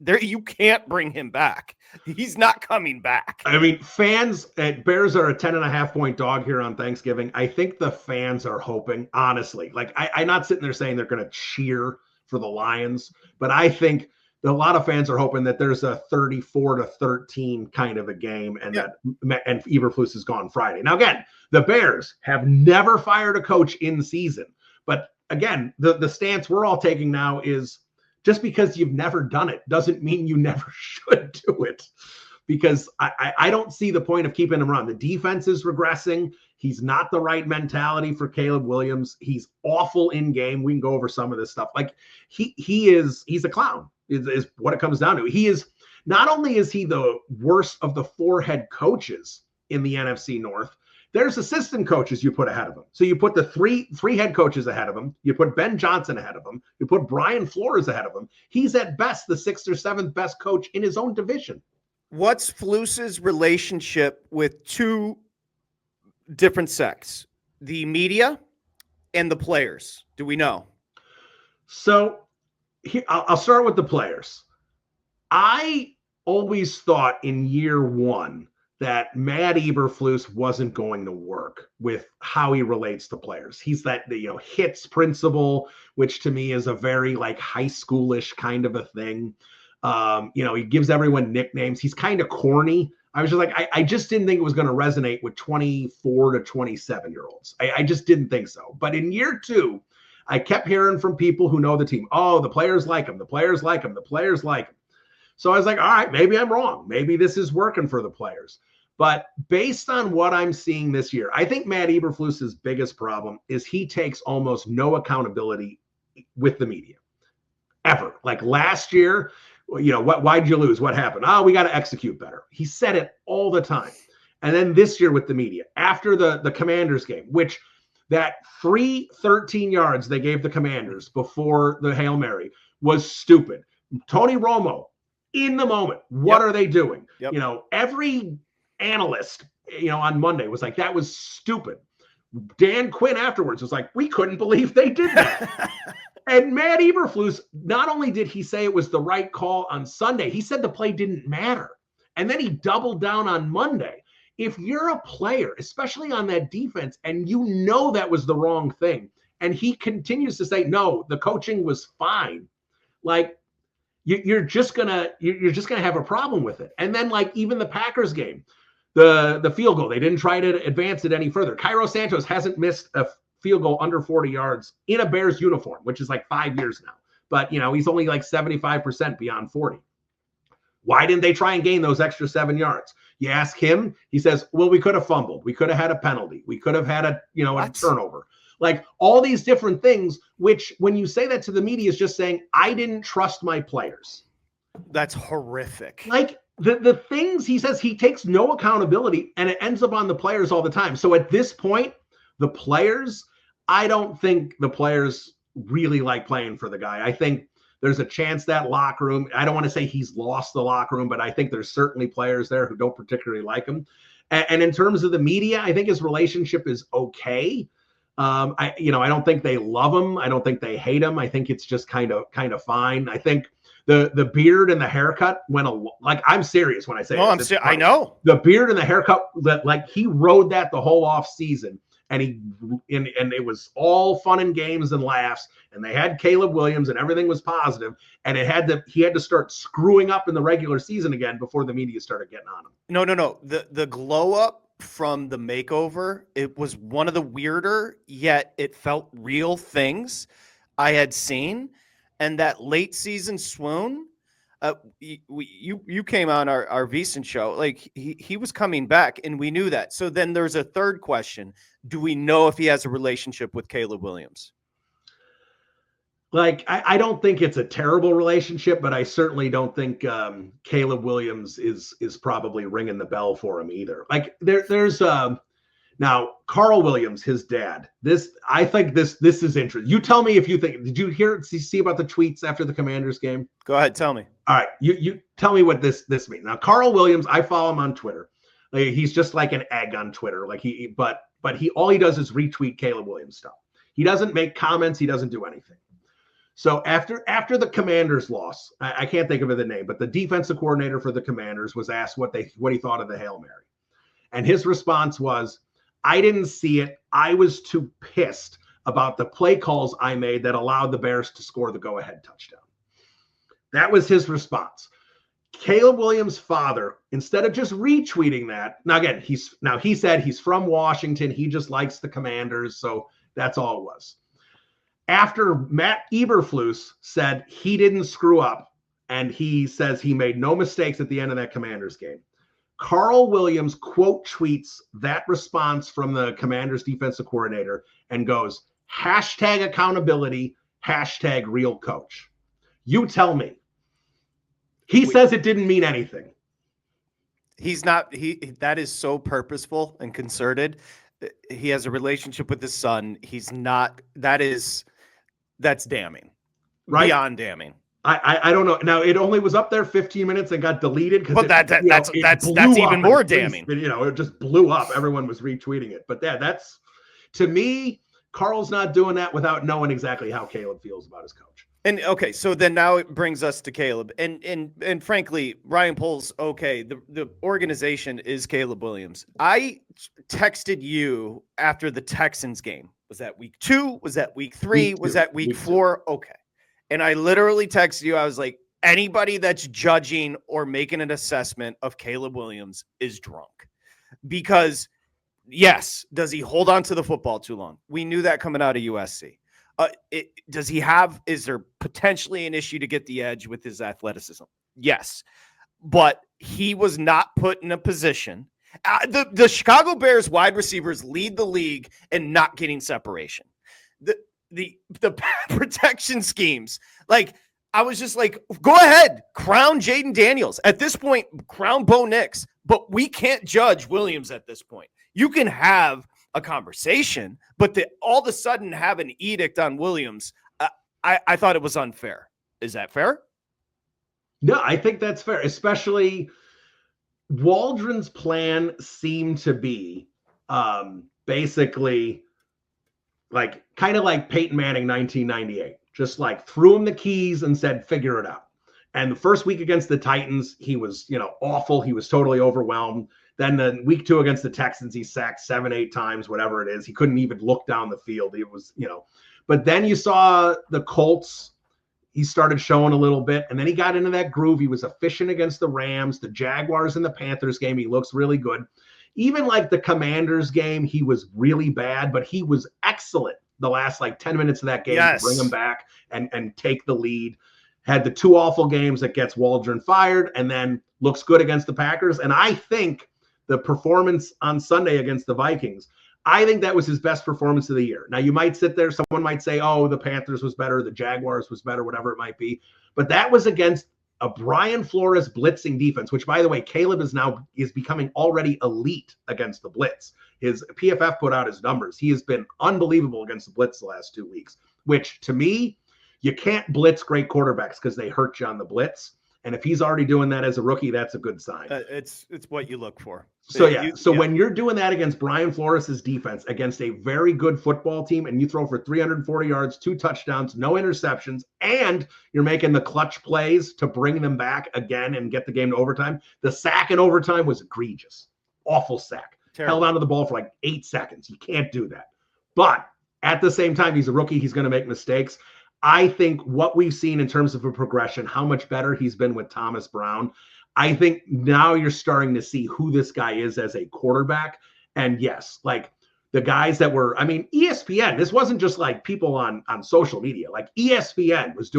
there. You can't bring him back. He's not coming back. I mean, fans at Bears are a 10.5-point dog here on Thanksgiving. I think the fans are hoping, honestly, like I'm not sitting there saying they're going to cheer for the Lions, but I think a lot of fans are hoping that there's a 34-13 kind of a game and and Eberflus is gone Friday. Now, again, the Bears have never fired a coach in season. But again, the stance we're all taking now is just because you've never done it doesn't mean you never should do it. Because I don't see the point of keeping him around. The defense is regressing. He's not the right mentality for Caleb Williams. He's awful in game. We can go over some of this stuff. Like he's a clown. Is what it comes down to. He is not only is he the worst of the 4 head coaches in the NFC North, there's assistant coaches you put ahead of him. So you put the three head coaches ahead of him. You put Ben Johnson ahead of him. You put Brian Flores ahead of him. He's at best the 6th or 7th best coach in his own division. What's Flus's relationship with 2 different sects, the media and the players? Do we know? So I'll start with the players. I always thought in year 1 that Matt Eberflus wasn't going to work with how he relates to players. He's that hits principle, which to me is a very like high schoolish kind of a thing. He gives everyone nicknames. He's kind of corny. I was just like, I just didn't think it was going to resonate with 24 to 27-year-olds. I just didn't think so. But in year 2, I kept hearing from people who know the team, oh, the players like him. The players like him. The players like him. So I was like, all right, maybe I'm wrong. Maybe this is working for the players. But based on what I'm seeing this year, I think Matt Eberflus's biggest problem is he takes almost no accountability with the media ever. Like last year, why'd you lose? What happened? Oh, we got to execute better. He said it all the time. And then this year with the media, after the Commanders game, which that 13 yards they gave the Commanders before the Hail Mary was stupid. Tony Romo, in the moment, what are they doing? Yep. Every analyst, on Monday was like, that was stupid. Dan Quinn afterwards was like, we couldn't believe they did that. And Matt Eberflus, not only did he say it was the right call on Sunday, he said the play didn't matter. And then he doubled down on Monday. If you're a player, especially on that defense, and that was the wrong thing, and he continues to say, no, the coaching was fine, like you're just gonna have a problem with it. And then like even the Packers game, The field goal, they didn't try to advance it any further. Cairo Santos hasn't missed a field goal under 40 yards in a Bears uniform, which is like 5 years now. But, he's only like 75% beyond 40. Why didn't they try and gain those extra 7 yards? You ask him, he says, well, we could have fumbled. We could have had a penalty. We could have had a turnover. Like all these different things, which when you say that to the media is just saying, I didn't trust my players. That's horrific. Like the things he says, he takes no accountability and it ends up on the players all the time. So at this point, the players, I don't think the players really like playing for the guy. I think there's a chance that locker room, I don't want to say he's lost the locker room, but I think there's certainly players there who don't particularly like him. And in terms of the media, I think his relationship is okay. I don't think they love him. I don't think they hate him. I think it's just kind of fine. I think the beard and the haircut went I'm serious when I say I know the beard and the haircut that he rode that the whole off season. And it was all fun and games and laughs, and they had Caleb Williams and everything was positive, and he had to start screwing up in the regular season again before the media started getting on him. No. The glow up from the makeover, it was one of the weirder, yet it felt real things I had seen. And that late season swoon, you came on our VSiN show, like he was coming back and we knew that. So then there's a third question. Do we know if he has a relationship with Caleb Williams? I don't think it's a terrible relationship, but I certainly don't think Caleb Williams is probably ringing the bell for him either. There's now Carl Williams, his dad. I think this is interesting. You tell me if you think. Did you see about the tweets after the Commanders game? Go ahead, tell me. All right, you tell me what this means. Now Carl Williams, I follow him on Twitter. He's just like an egg on Twitter. But all he does is retweet Caleb Williams stuff. He doesn't make comments. He doesn't do anything. So after the Commanders loss, I can't think of the name, but the defensive coordinator for the Commanders was asked what he thought of the Hail Mary. And his response was, I didn't see it. I was too pissed about the play calls I made that allowed the Bears to score the go-ahead touchdown. That was his response. Caleb Williams' father, instead of just retweeting that, now again, he said he's from Washington. He just likes the Commanders. So that's all it was. After Matt Eberflus said he didn't screw up and he says he made no mistakes at the end of that Commanders game, Carl Williams quote tweets that response from the Commanders defensive coordinator and goes, #accountability, #real coach. You tell me. He says it didn't mean anything. That is so purposeful and concerted. He has a relationship with his son. That's damning. Right? Beyond damning. I don't know. Now it only was up there 15 minutes and got deleted because that's even more damning. It just blew up. Everyone was retweeting it. But that's to me, Carl's not doing that without knowing exactly how Caleb feels about his coach. And okay, so then now it brings us to Caleb. And frankly, Ryan Poles, okay, the organization is Caleb Williams. I texted you after the Texans game. Was that week 2? Was that week 3? Was that week 4? Okay. And I literally texted you. I was like, anybody that's judging or making an assessment of Caleb Williams is drunk. Because, yes, does he hold on to the football too long? We knew that coming out of USC. Is there potentially an issue to get the edge with his athleticism? Yes. But he was not put in a position. The Chicago Bears wide receivers lead the league in not getting separation. The protection schemes, I was just like, go ahead, crown Jaden Daniels. At this point, crown Bo Nix. But we can't judge Williams at this point. You can have a conversation, but all of a sudden have an edict on Williams, I thought it was unfair. Is that fair? No, I think that's fair, especially Waldron's plan seemed to be basically kind of like Peyton Manning 1998, just threw him the keys and said, figure it out. And the first week against the Titans, he was, awful. He was totally overwhelmed. Then the week 2 against the Texans, he sacked 7-8 times, whatever it is. He couldn't even look down the field. It was, but then you saw the Colts. He started showing a little bit, and then he got into that groove. He was efficient against the Rams, the Jaguars, and the Panthers game. He looks really good. even like the Commanders game, he was really bad, but he was excellent the last like 10 minutes of that game to bring him back and take the lead. Had the 2 awful games that gets Waldron fired and then looks good against the Packers. And I think the performance on Sunday against the Vikings, I think that was his best performance of the year. Now, you might sit there, someone might say, oh, the Panthers was better, the Jaguars was better, whatever it might be. But that was against a Brian Flores blitzing defense, which, by the way, Caleb is becoming already elite against the blitz. His PFF put out his numbers. He has been unbelievable against the blitz the last 2 weeks, which to me, you can't blitz great quarterbacks because they hurt you on the blitz. And if he's already doing that as a rookie, that's a good sign. It's what you look for. So, when you're doing that against Brian Flores' defense, against a very good football team, and you throw for 340 yards, 2 touchdowns, no interceptions, and you're making the clutch plays to bring them back again and get the game to overtime, the sack in overtime was egregious. Awful sack. Terrible. Held onto the ball for like 8 seconds. You can't do that. But at the same time, he's a rookie. He's going to make mistakes. I think what we've seen in terms of a progression, how much better he's been with Thomas Brown, I think now you're starting to see who this guy is as a quarterback. And yes, like the guys that were, ESPN, this wasn't just like people on social media, like ESPN was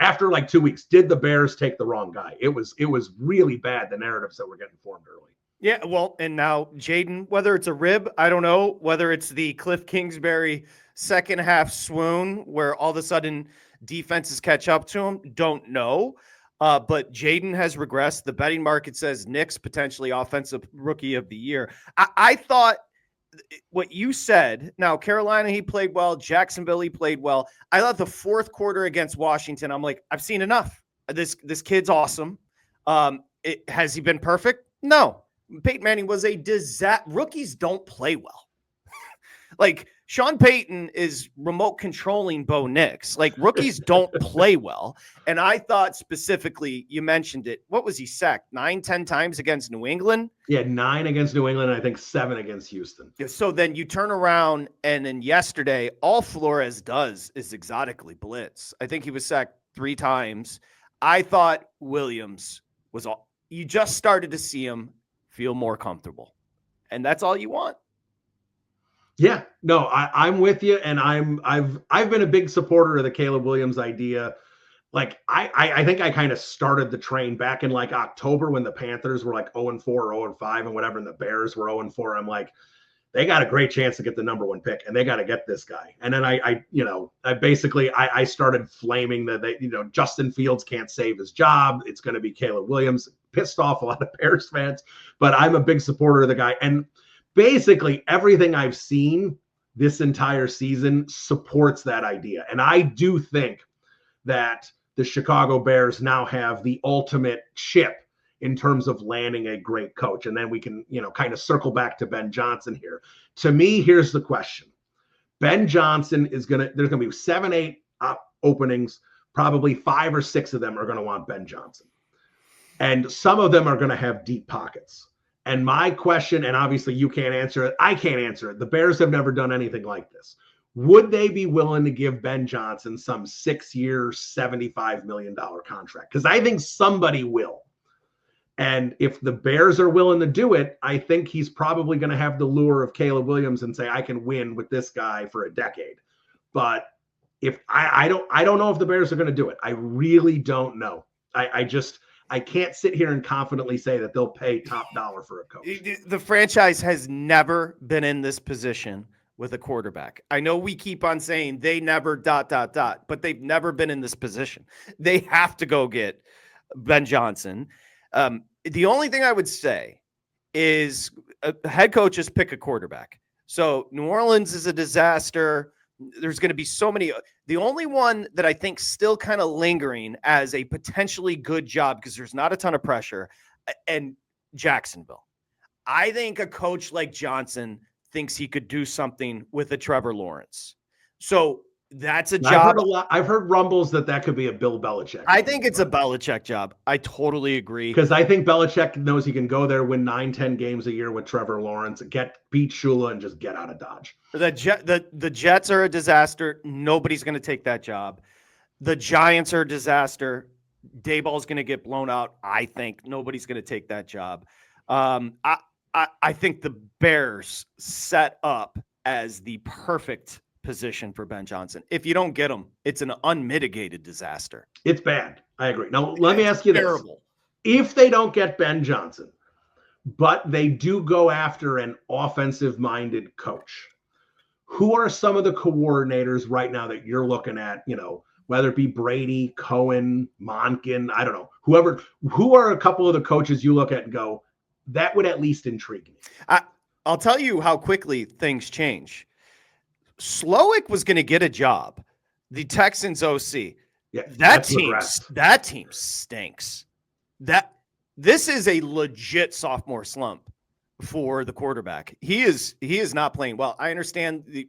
after like 2 weeks, did the Bears take the wrong guy? It was really bad, the narratives that were getting formed early. Yeah, well, and now Jaden, whether it's a rib, I don't know, whether it's the Cliff Kingsbury second half swoon where all of a sudden defenses catch up to him, don't know. But Jaden has regressed. The betting market says Nick's potentially offensive rookie of the year. I thought what you said, now Carolina, he played well. Jacksonville, he played well. I thought the fourth quarter against Washington, I'm like, I've seen enough. This kid's awesome. Has he been perfect? No. Peyton Manning was a disaster. Rookies don't play well. Like Sean Payton is remote controlling Bo Nix. Like rookies don't play well. And I thought specifically, you mentioned it. What was he sacked? 9-10 times against New England? Yeah, 9 against New England. And I think 7 against Houston. So then you turn around and then yesterday, all Flores does is exotically blitz. I think he was sacked 3 times. I thought Williams was all, you just started to see him feel more comfortable. And that's all you want. Yeah, no, I'm with you. And I've been a big supporter of the Caleb Williams idea. Like I think I kind of started the train back in like October when the Panthers were like 0-4 or 0-5 and whatever, and the Bears were 0-4. I'm like, they got a great chance to get the number 1 pick and they got to get this guy. And then I started flaming that Justin Fields can't save his job. It's going to be Caleb Williams. Pissed off a lot of Bears fans, but I'm a big supporter of the guy. And basically everything I've seen this entire season supports that idea. And I do think that the Chicago Bears now have the ultimate chip in terms of landing a great coach. And then we can, kind of circle back to Ben Johnson here. To me, here's the question. Ben Johnson there's going to be 7-8 openings. Probably 5 or 6 of them are going to want Ben Johnson. And some of them are going to have deep pockets. And my question, and obviously you can't answer it, I can't answer it. The Bears have never done anything like this. Would they be willing to give Ben Johnson some 6-year, $75 million contract? Because I think somebody will. And if the Bears are willing to do it, I think he's probably going to have the lure of Caleb Williams and say, I can win with this guy for a decade. But if I don't know if the Bears are going to do it. I really don't know. I can't sit here and confidently say that they'll pay top dollar for a coach. The franchise has never been in this position with a quarterback. I know we keep on saying they never ... but they've never been in this position. They have to go get Ben Johnson. The only thing I would say is head coaches pick a quarterback. So New Orleans is a disaster. There's going to be so many. The only one that I think still kind of lingering as a potentially good job, because there's not a ton of pressure, and Jacksonville. I think a coach like Johnson thinks he could do something with a Trevor Lawrence. So that's a job. I've heard rumbles that could be a Bill Belichick. I think it's a Belichick job. I totally agree. Because I think Belichick knows he can go there, win 9-10 games a year with Trevor Lawrence, beat Shula, and just get out of Dodge. The Jets are a disaster. Nobody's going to take that job. The Giants are a disaster. Dayball's going to get blown out. I think nobody's going to take that job. I think the Bears set up as the perfect position for Ben Johnson. If you don't get him, it's an unmitigated disaster. It's bad. I agree. Now, let me ask you terrible. This. If they don't get Ben Johnson, but they do go after an offensive-minded coach, who are some of the coordinators right now that you're looking at, whether it be Brady, Cohen, Monken, I don't know, who are a couple of the coaches you look at and go, that would at least intrigue me? I'll tell you how quickly things change. Slowick was going to get a job. The Texans OC. Yeah, that team stinks. This is a legit sophomore slump for the quarterback. He is not playing well. I understand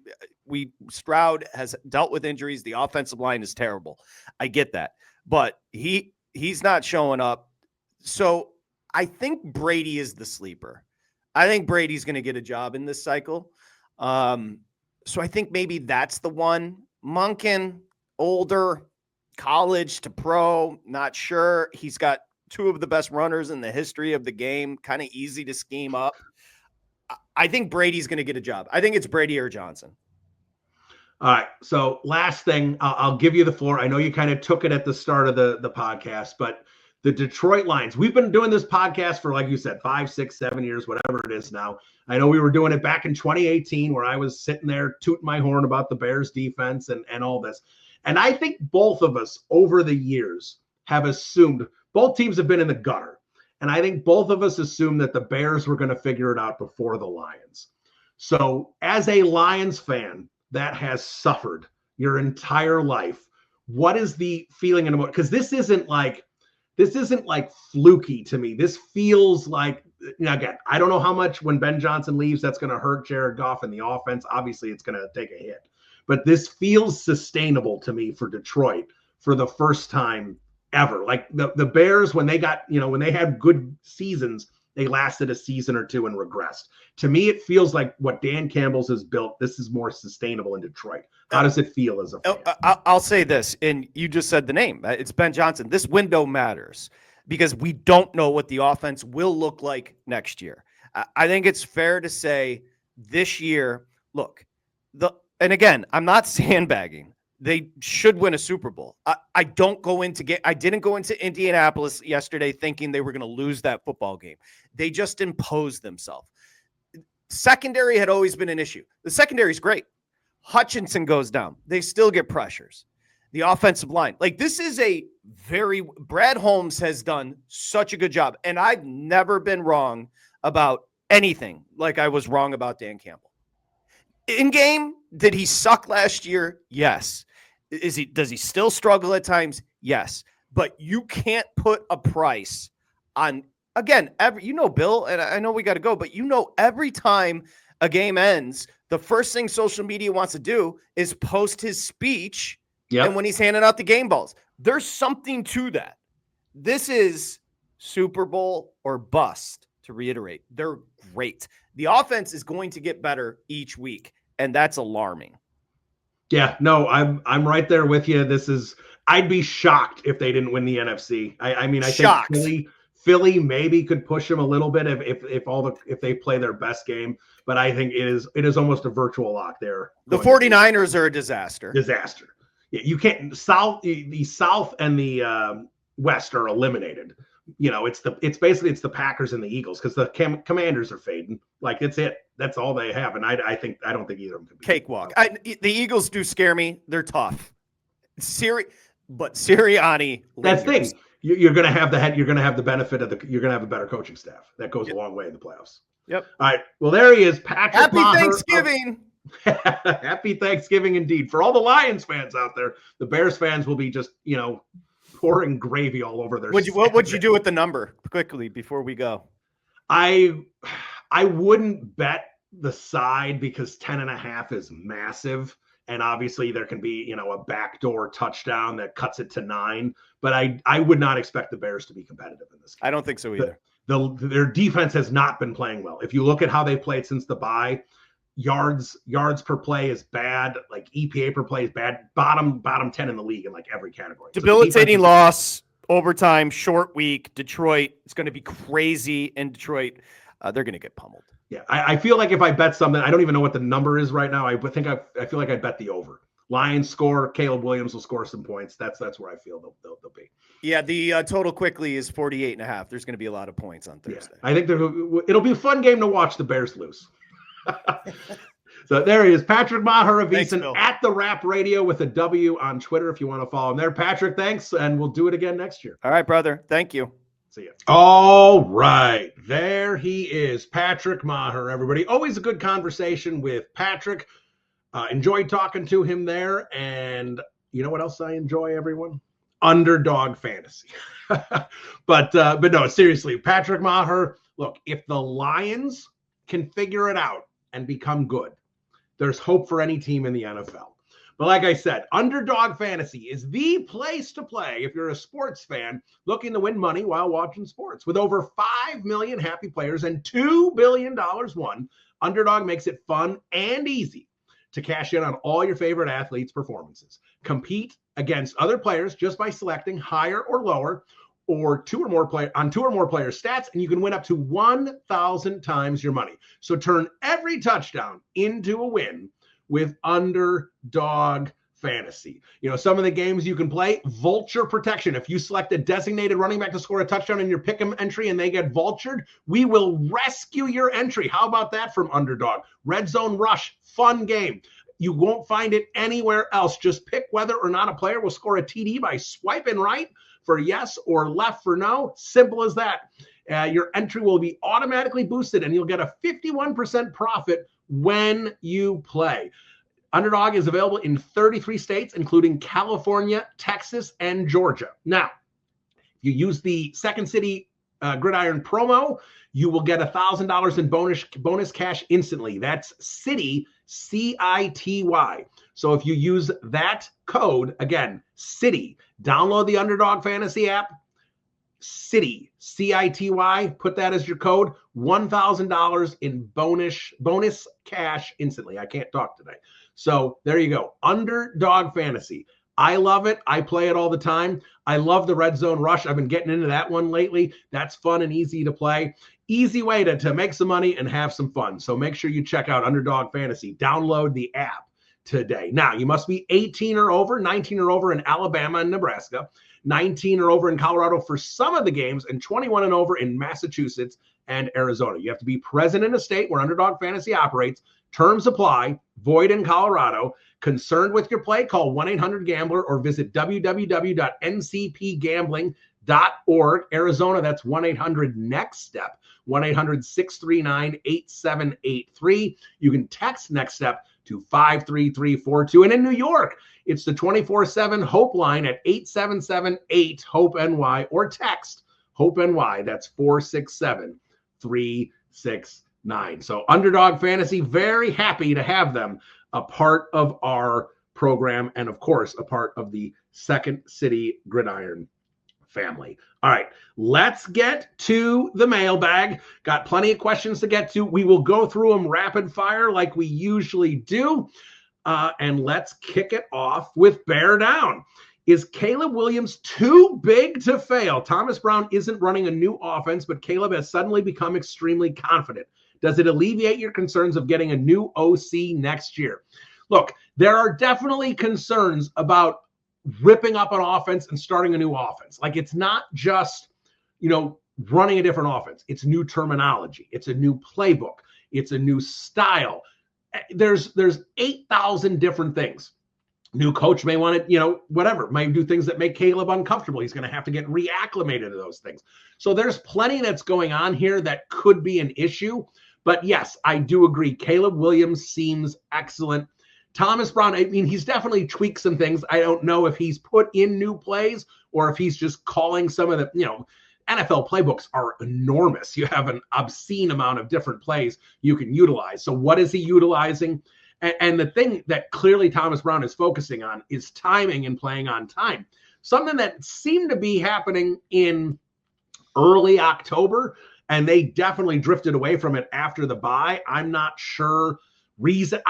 Stroud has dealt with injuries. The offensive line is terrible. I get that. But he's not showing up. So I think Brady is the sleeper. I think Brady's going to get a job in this cycle. So I think maybe that's the one. Monken, older, college to pro, not sure. He's got two of the best runners in the history of the game, kind of easy to scheme up. I think Brady's going to get a job. I think it's Brady or Johnson. All right. So last thing, I'll give you the floor. I know you kind of took it at the start of the podcast, but the Detroit Lions, we've been doing this podcast for, like you said, 5, 6, 7 years, whatever it is now. I know we were doing it back in 2018 where I was sitting there tooting my horn about the Bears defense and all this. And I think both of us over the years have assumed both teams have been in the gutter. And I think both of us assumed that the Bears were going to figure it out before the Lions. So as a Lions fan that has suffered your entire life, what is the feeling in the moment? Because this isn't like fluky to me. This feels like, again, I don't know how much when Ben Johnson leaves, that's going to hurt Jared Goff in the offense. Obviously, it's going to take a hit. But this feels sustainable to me for Detroit for the first time ever. Like the Bears, when they got, when they had good seasons, they lasted a season or two and regressed. To me, it feels like what Dan Campbell's has built, this is more sustainable in Detroit. How does it feel as a fan? I'll say this, and you just said the name. It's Ben Johnson. This window matters because we don't know what the offense will look like next year. I think it's fair to say this year, look, and again, I'm not sandbagging. They should win a Super Bowl. I didn't go into Indianapolis yesterday thinking they were going to lose that football game. They just imposed themselves. Secondary had always been an issue. The secondary is great. Hutchinson goes down. They still get pressures. The offensive line. This is Brad Holmes has done such a good job. And I've never been wrong about anything like I was wrong about Dan Campbell. In game, did he suck last year? Yes. Does he still struggle at times? Yes. But you can't put a price on, again, Bill, and I know we got to go, but every time a game ends, the first thing social media wants to do is post his speech. Yep. And when he's handing out the game balls, there's something to that. This is Super Bowl or bust, to reiterate. They're great. The offense is going to get better each week, and that's alarming. Yeah, no, I'm right there with you. I'd be shocked if they didn't win the NFC. I think Philly maybe could push them a little bit if they play their best game, but I think it is almost a virtual lock there. The 49ers are a disaster. Yeah, you can't the South and the West are eliminated. It's basically the Packers and the Eagles because the Commanders are fading. It's it. That's all they have, and I don't think either of them could be cakewalk. The Eagles do scare me. They're tough. But Sirianni. That's the thing. You're going to have the benefit of you're going to have a better coaching staff. That goes a long way in the playoffs. Yep. All right. Well, there he is, Patrick. Happy Thanksgiving. Happy Thanksgiving indeed. For all the Lions fans out there, the Bears fans will be just pouring gravy all over their. What would you do with the number quickly before we go? I wouldn't bet the side because 10.5 is massive. And obviously there can be, a backdoor touchdown that cuts it to 9. But I would not expect the Bears to be competitive in this game. I don't think so either. Their defense has not been playing well. If you look at how they played since the bye, yards per play is bad. EPA per play is bad. Bottom 10 in the league in every category. Debilitating loss, overtime, short week. Detroit, it's going to be crazy in Detroit. they're going to get pummeled. Yeah, I feel like if I bet something, I don't even know what the number is right now. I feel like I bet the over. Lions score, Caleb Williams will score some points. That's where I feel they'll be. Yeah, the total quickly is 48.5. There's going to be a lot of points on Thursday. Yeah, I think it'll be a fun game to watch the Bears lose. So there he is, Patrick Meagher of VSiN at the Rap Radio with a W on Twitter if you want to follow him there. Patrick, thanks, and we'll do it again next year. All right, brother. Thank you. See ya. All right. There he is, Patrick Meagher, everybody. Always a good conversation with Patrick. Enjoyed talking to him there. And you know what else I enjoy, everyone? Underdog fantasy. But no, seriously, Patrick Meagher, look, if the Lions can figure it out and become good, there's hope for any team in the NFL. But like I said, Underdog Fantasy is the place to play if you're a sports fan looking to win money while watching sports. With over 5 million happy players and $2 billion won, Underdog makes it fun and easy to cash in on all your favorite athletes' performances. Compete against other players just by selecting higher or lower or two or more players stats, and you can win up to 1,000 times your money. So turn every touchdown into a win with Underdog Fantasy. You know, some of the games you can play, vulture protection. If you select a designated running back to score a touchdown in your pick'em entry and they get vultured, we will rescue your entry. How about that from Underdog? Red Zone Rush, fun game. You won't find it anywhere else. Just pick whether or not a player will score a TD by swiping right for yes or left for no. Simple as that. Your entry will be automatically boosted and you'll get a 51% profit when you play. Underdog is available in 33 states, including California, Texas, and Georgia. Now, if you use the Second City Gridiron promo, you will get $1,000 in bonus cash instantly. That's City, C-I-T-Y. So if you use that code, again, City, download the Underdog Fantasy app, City, C-I-T-Y, put that as your code, $1,000 in bonus cash instantly. I can't talk today. So there you go. Underdog Fantasy. I love it. I play it all the time. I love the Red Zone Rush. I've been getting into that one lately. That's fun and easy to play. Easy way to make some money and have some fun. So make sure you check out Underdog Fantasy. Download the app today. Now, you must be 18 or over, 19 or over in Alabama and Nebraska, 19 or over in Colorado for some of the games, and 21 and over in Massachusetts and Arizona. You have to be present in a state where Underdog Fantasy operates. Terms apply. Void in Colorado. Concerned with your play? Call 1-800-GAMBLER or visit www.ncpgambling.org. Arizona, that's 1-800-NEXT-STEP, 1-800-639-8783. You can text NEXT STEP to 53342. And in New York, it's the 24/7 Hope line at 877-8-HOPE-NY or text HOPE-NY. That's 467-369. So Underdog Fantasy, very happy to have them a part of our program and, of course, a part of the Second City Gridiron family. All right, let's get to the mailbag. Got plenty of questions to get to. We will go through them rapid fire like we usually do. And let's kick it off with Bear Down. Is Caleb Williams too big to fail? Thomas Brown isn't running a new offense, but Caleb has suddenly become extremely confident. Does it alleviate your concerns of getting a new OC next year? Look, there are definitely concerns about ripping up an offense and starting a new offense. Like, it's not just, running a different offense. It's new terminology. It's a new playbook. It's a new style. There's 8,000 different things. New coach may want to, whatever, might do things that make Caleb uncomfortable. He's going to have to get reacclimated to those things. So there's plenty that's going on here that could be an issue. But yes, I do agree. Caleb Williams seems excellent. Thomas Brown, he's definitely tweaked some things. I don't know if he's put in new plays or if he's just calling some of the, NFL playbooks are enormous. You have an obscene amount of different plays you can utilize. So what is he utilizing? And the thing that clearly Thomas Brown is focusing on is timing and playing on time. Something that seemed to be happening in early October, and they definitely drifted away from it after the bye. I'm not sure reason.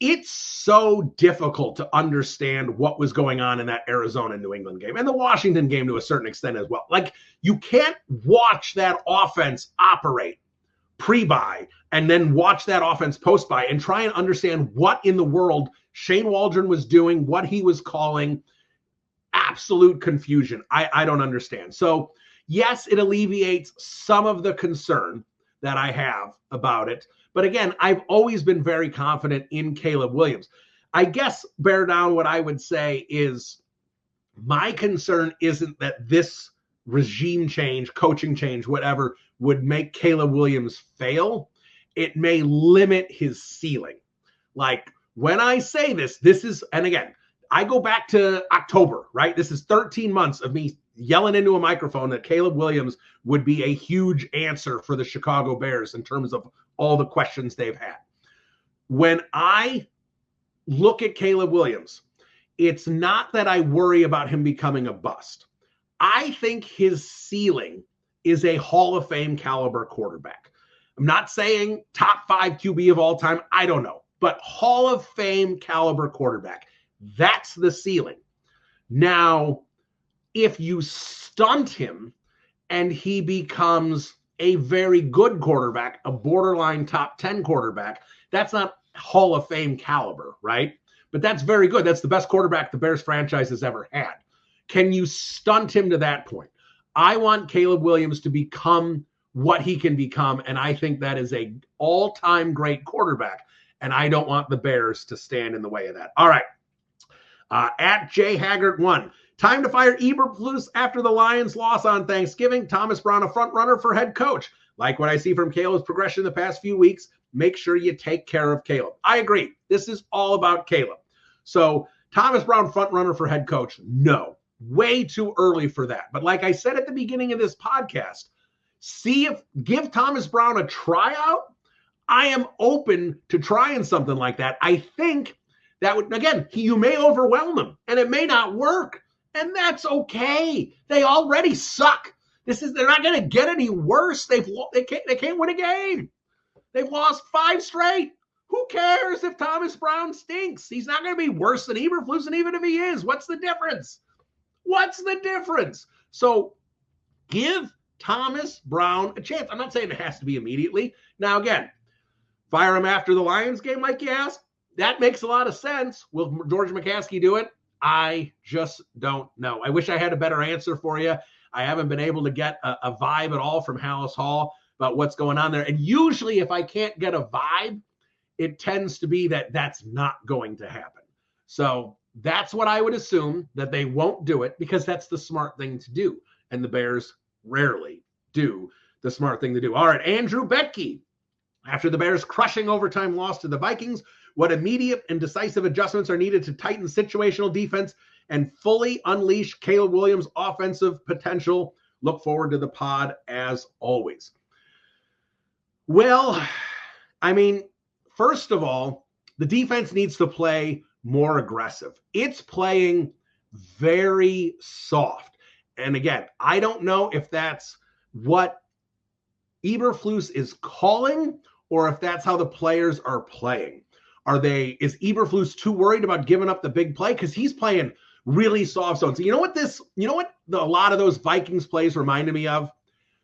it's so difficult to understand what was going on in that Arizona New England game and the Washington game to a certain extent as well. Like, you can't watch that offense operate pre-bye and then watch that offense post-bye and try and understand what in the world Shane Waldron was doing, what he was calling. Absolute confusion. I don't understand. So yes, it alleviates some of the concern that I have about it. But again, I've always been very confident in Caleb Williams. I guess, bear down, what I would say is my concern isn't that this regime change, coaching change, whatever, would make Caleb Williams fail. It may limit his ceiling. Like, when I say this is, and again, I go back to October, right? This is 13 months of me yelling into a microphone that Caleb Williams would be a huge answer for the Chicago Bears in terms of all the questions they've had. When I look at Caleb Williams, it's not that I worry about him becoming a bust. I think his ceiling is a Hall of Fame caliber quarterback. I'm not saying top 5 QB of all time. I don't know, but Hall of Fame caliber quarterback. That's the ceiling. Now, if you stunt him and he becomes a very good quarterback, a borderline top 10 quarterback, that's not Hall of Fame caliber, right? But that's very good. That's the best quarterback the Bears franchise has ever had. Can you stunt him to that point? I want Caleb Williams to become what he can become, and I think that is a all-time great quarterback, and I don't want the Bears to stand in the way of that. All right. At J Haggart 1, time to fire Eberflus after the Lions loss on Thanksgiving. Thomas Brown, a front runner for head coach. Like what I see from Caleb's progression the past few weeks, make sure you take care of Caleb. I agree. This is all about Caleb. So Thomas Brown, front runner for head coach. No, way too early for that. But like I said at the beginning of this podcast, give Thomas Brown a tryout. I am open to trying something like that. I think that would, again, you may overwhelm them and it may not work. And that's okay. They already suck. They're not going to get any worse. They can't win a game. They've lost 5 straight. Who cares if Thomas Brown stinks? He's not going to be worse than Eberflus, and even if he is, what's the difference? What's the difference? So give Thomas Brown a chance. I'm not saying it has to be immediately. Now, again, fire him after the Lions game like you asked. That makes a lot of sense. Will George McCaskey do it? I just don't know. I wish I had a better answer for you. I haven't been able to get a vibe at all from Hallis Hall about what's going on there. And usually if I can't get a vibe, it tends to be that that's not going to happen. So that's what I would assume, that they won't do it, because that's the smart thing to do. And the Bears rarely do the smart thing to do. All right, Andrew Betke. After the Bears' crushing overtime loss to the Vikings, what immediate and decisive adjustments are needed to tighten situational defense and fully unleash Caleb Williams' offensive potential? Look forward to the pod as always. Well, I mean, first of all, the defense needs to play more aggressive. It's playing very soft. And again, I don't know if that's what Eberflus is calling or if that's how the players are playing. Is Eberflus too worried about giving up the big play? Because he's playing really soft zones. You know what a lot of those Vikings plays reminded me of?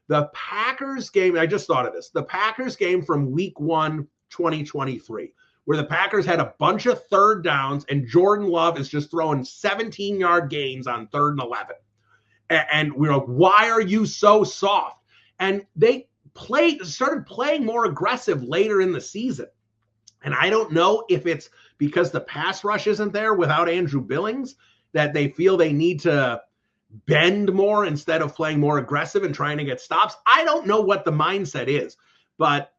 The Packers game. I just thought of this. The Packers game from week 1, 2023, where the Packers had a bunch of third downs and Jordan Love is just throwing 17-yard gains on 3rd and 11. And we're like, why are you so soft? And they started playing more aggressive later in the season. And I don't know if it's because the pass rush isn't there without Andrew Billings, that they feel they need to bend more instead of playing more aggressive and trying to get stops. I don't know what the mindset is, but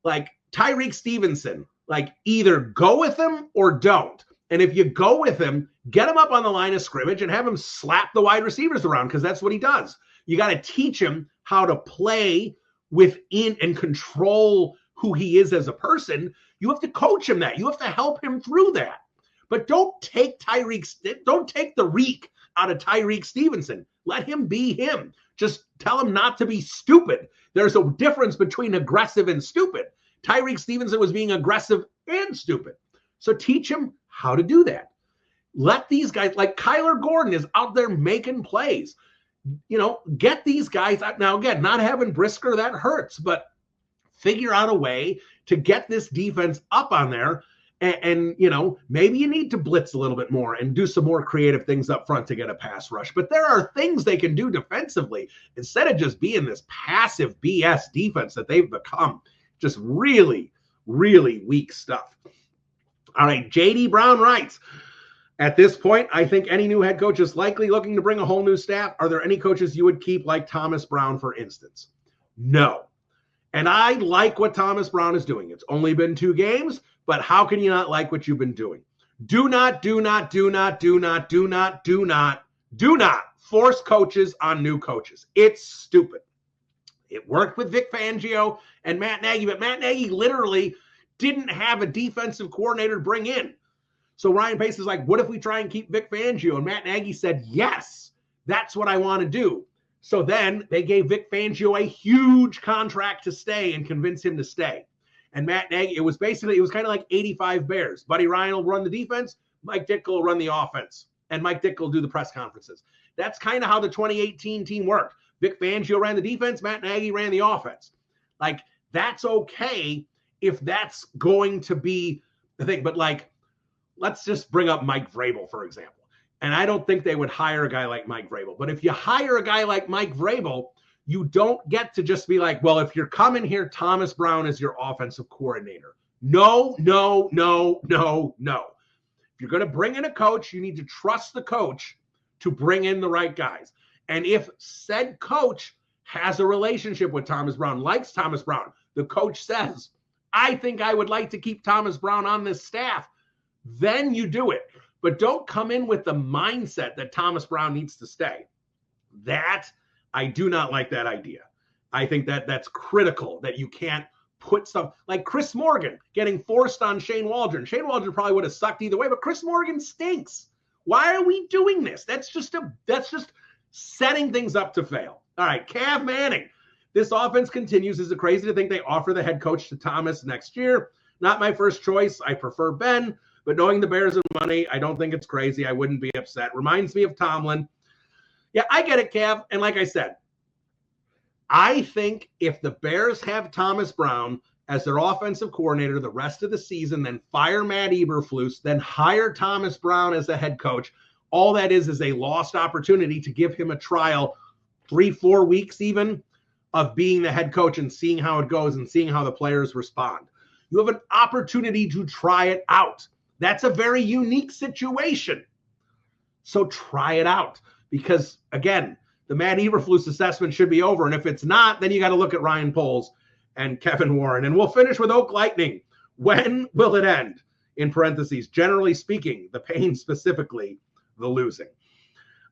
like Tyreek Stevenson, like either go with him or don't. And if you go with him, get him up on the line of scrimmage and have him slap the wide receivers around, because that's what he does. You got to teach him how to play within and control who he is as a person. You have to coach him that. You have to help him through that. But don't take the reek out of Tyreek Stevenson. Let him be him. Just tell him not to be stupid. There's a difference between aggressive and stupid. Tyreek Stevenson was being aggressive and stupid. So teach him how to do that. Let these guys, like Kyler Gordon is out there making plays. Get these guys out. Now, again, not having Brisker, that hurts, but figure out a way to get this defense up on there. And maybe you need to blitz a little bit more and do some more creative things up front to get a pass rush. But there are things they can do defensively instead of just being this passive BS defense that they've become. Just really, really weak stuff. All right, J.D. Brown writes, at this point, I think any new head coach is likely looking to bring a whole new staff. Are there any coaches you would keep, like Thomas Brown, for instance? No. And I like what Thomas Brown is doing. It's only been 2 games, but how can you not like what you've been doing? Do not force coaches on new coaches. It's stupid. It worked with Vic Fangio and Matt Nagy, but Matt Nagy literally didn't have a defensive coordinator to bring in. So Ryan Pace is like, what if we try and keep Vic Fangio? And Matt Nagy said, yes, that's what I want to do. So then they gave Vic Fangio a huge contract to stay and convince him to stay. And Matt Nagy, it was kind of like 85 Bears. Buddy Ryan will run the defense. Mike Ditka will run the offense. And Mike Ditka will do the press conferences. That's kind of how the 2018 team worked. Vic Fangio ran the defense. Matt Nagy ran the offense. Like, that's okay if that's going to be the thing. But, like, let's just bring up Mike Vrabel, for example. And I don't think they would hire a guy like Mike Vrabel. But if you hire a guy like Mike Vrabel, you don't get to just be like, well, if you're coming here, Thomas Brown is your offensive coordinator. No. If you're going to bring in a coach, you need to trust the coach to bring in the right guys. And if said coach has a relationship with Thomas Brown, likes Thomas Brown, the coach says, I think I would like to keep Thomas Brown on this staff, then you do it. But don't come in with the mindset that Thomas Brown needs to stay. I do not like that idea. I think that's critical, that you can't put stuff like Chris Morgan getting forced on Shane Waldron. Shane Waldron probably would have sucked either way, but Chris Morgan stinks. Why are we doing this? That's just setting things up to fail. All right, Cav Manning. This offense continues. Is it crazy to think they offer the head coach to Thomas next year? Not my first choice. I prefer Ben, but knowing the Bears and money, I don't think it's crazy. I wouldn't be upset. Reminds me of Tomlin. Yeah, I get it, Cav. And like I said, I think if the Bears have Thomas Brown as their offensive coordinator the rest of the season, then fire Matt Eberflus, then hire Thomas Brown as the head coach, all that is a lost opportunity to give him a trial, 3-4 weeks even, of being the head coach and seeing how it goes and seeing how the players respond. You have an opportunity to try it out. That's a very unique situation. So try it out. Because, again, the Matt Eberflus assessment should be over. And if it's not, then you got to look at Ryan Poles and Kevin Warren. And we'll finish with Oak Lightning. When will it end? In parentheses, generally speaking, the pain specifically, the losing.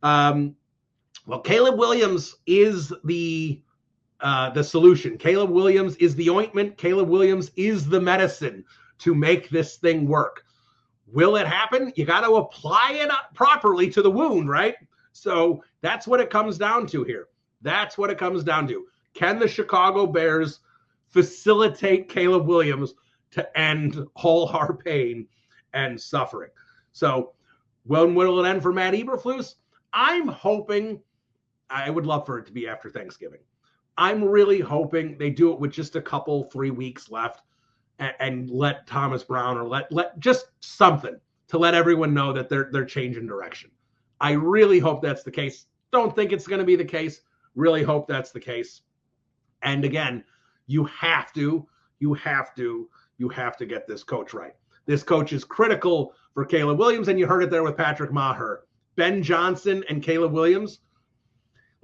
Well, Caleb Williams is the solution. Caleb Williams is the ointment. Caleb Williams is the medicine to make this thing work. Will it happen? You got to apply it properly to the wound, right? So that's what it comes down to here. That's what it comes down to. Can the Chicago Bears facilitate Caleb Williams to end all our pain and suffering? So when will it end for Matt Eberflus? I'm hoping, I would love for it to be after Thanksgiving. I'm really hoping they do it with just a couple, 3 weeks left and let Thomas Brown, or let just something to let everyone know that they're changing direction. I really hope that's the case. Don't think it's going to be the case. Really hope that's the case. And again, you have to get this coach right. This coach is critical for Caleb Williams, and you heard it there with Patrick Meagher. Ben Johnson and Caleb Williams,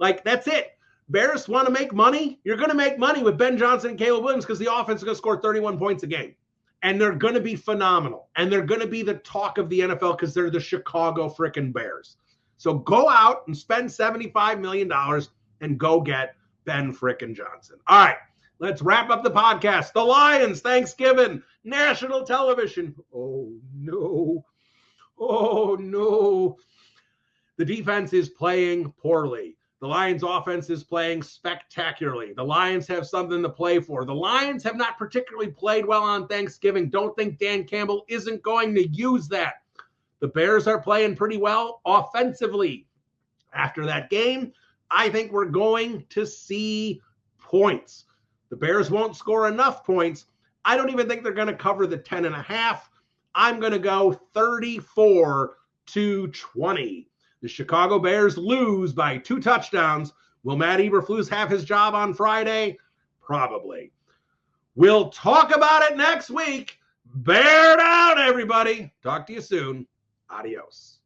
like, that's it. Bears want to make money. You're going to make money with Ben Johnson and Caleb Williams because the offense is going to score 31 points a game. And they're going to be phenomenal. And they're going to be the talk of the NFL because they're the Chicago frickin' Bears. So go out and spend $75 million and go get Ben frickin' Johnson. All right, let's wrap up the podcast. The Lions, Thanksgiving, national television. Oh, no. The defense is playing poorly. The Lions offense is playing spectacularly. The Lions have something to play for. The Lions have not particularly played well on Thanksgiving. Don't think Dan Campbell isn't going to use that. The Bears are playing pretty well offensively. After that game, I think we're going to see points. The Bears won't score enough points. I don't even think they're going to cover the 10.5. I'm going to go 34-20. The Chicago Bears lose by 2 touchdowns. Will Matt Eberflus have his job on Friday? Probably. We'll talk about it next week. Bear down, everybody. Talk to you soon. Adios.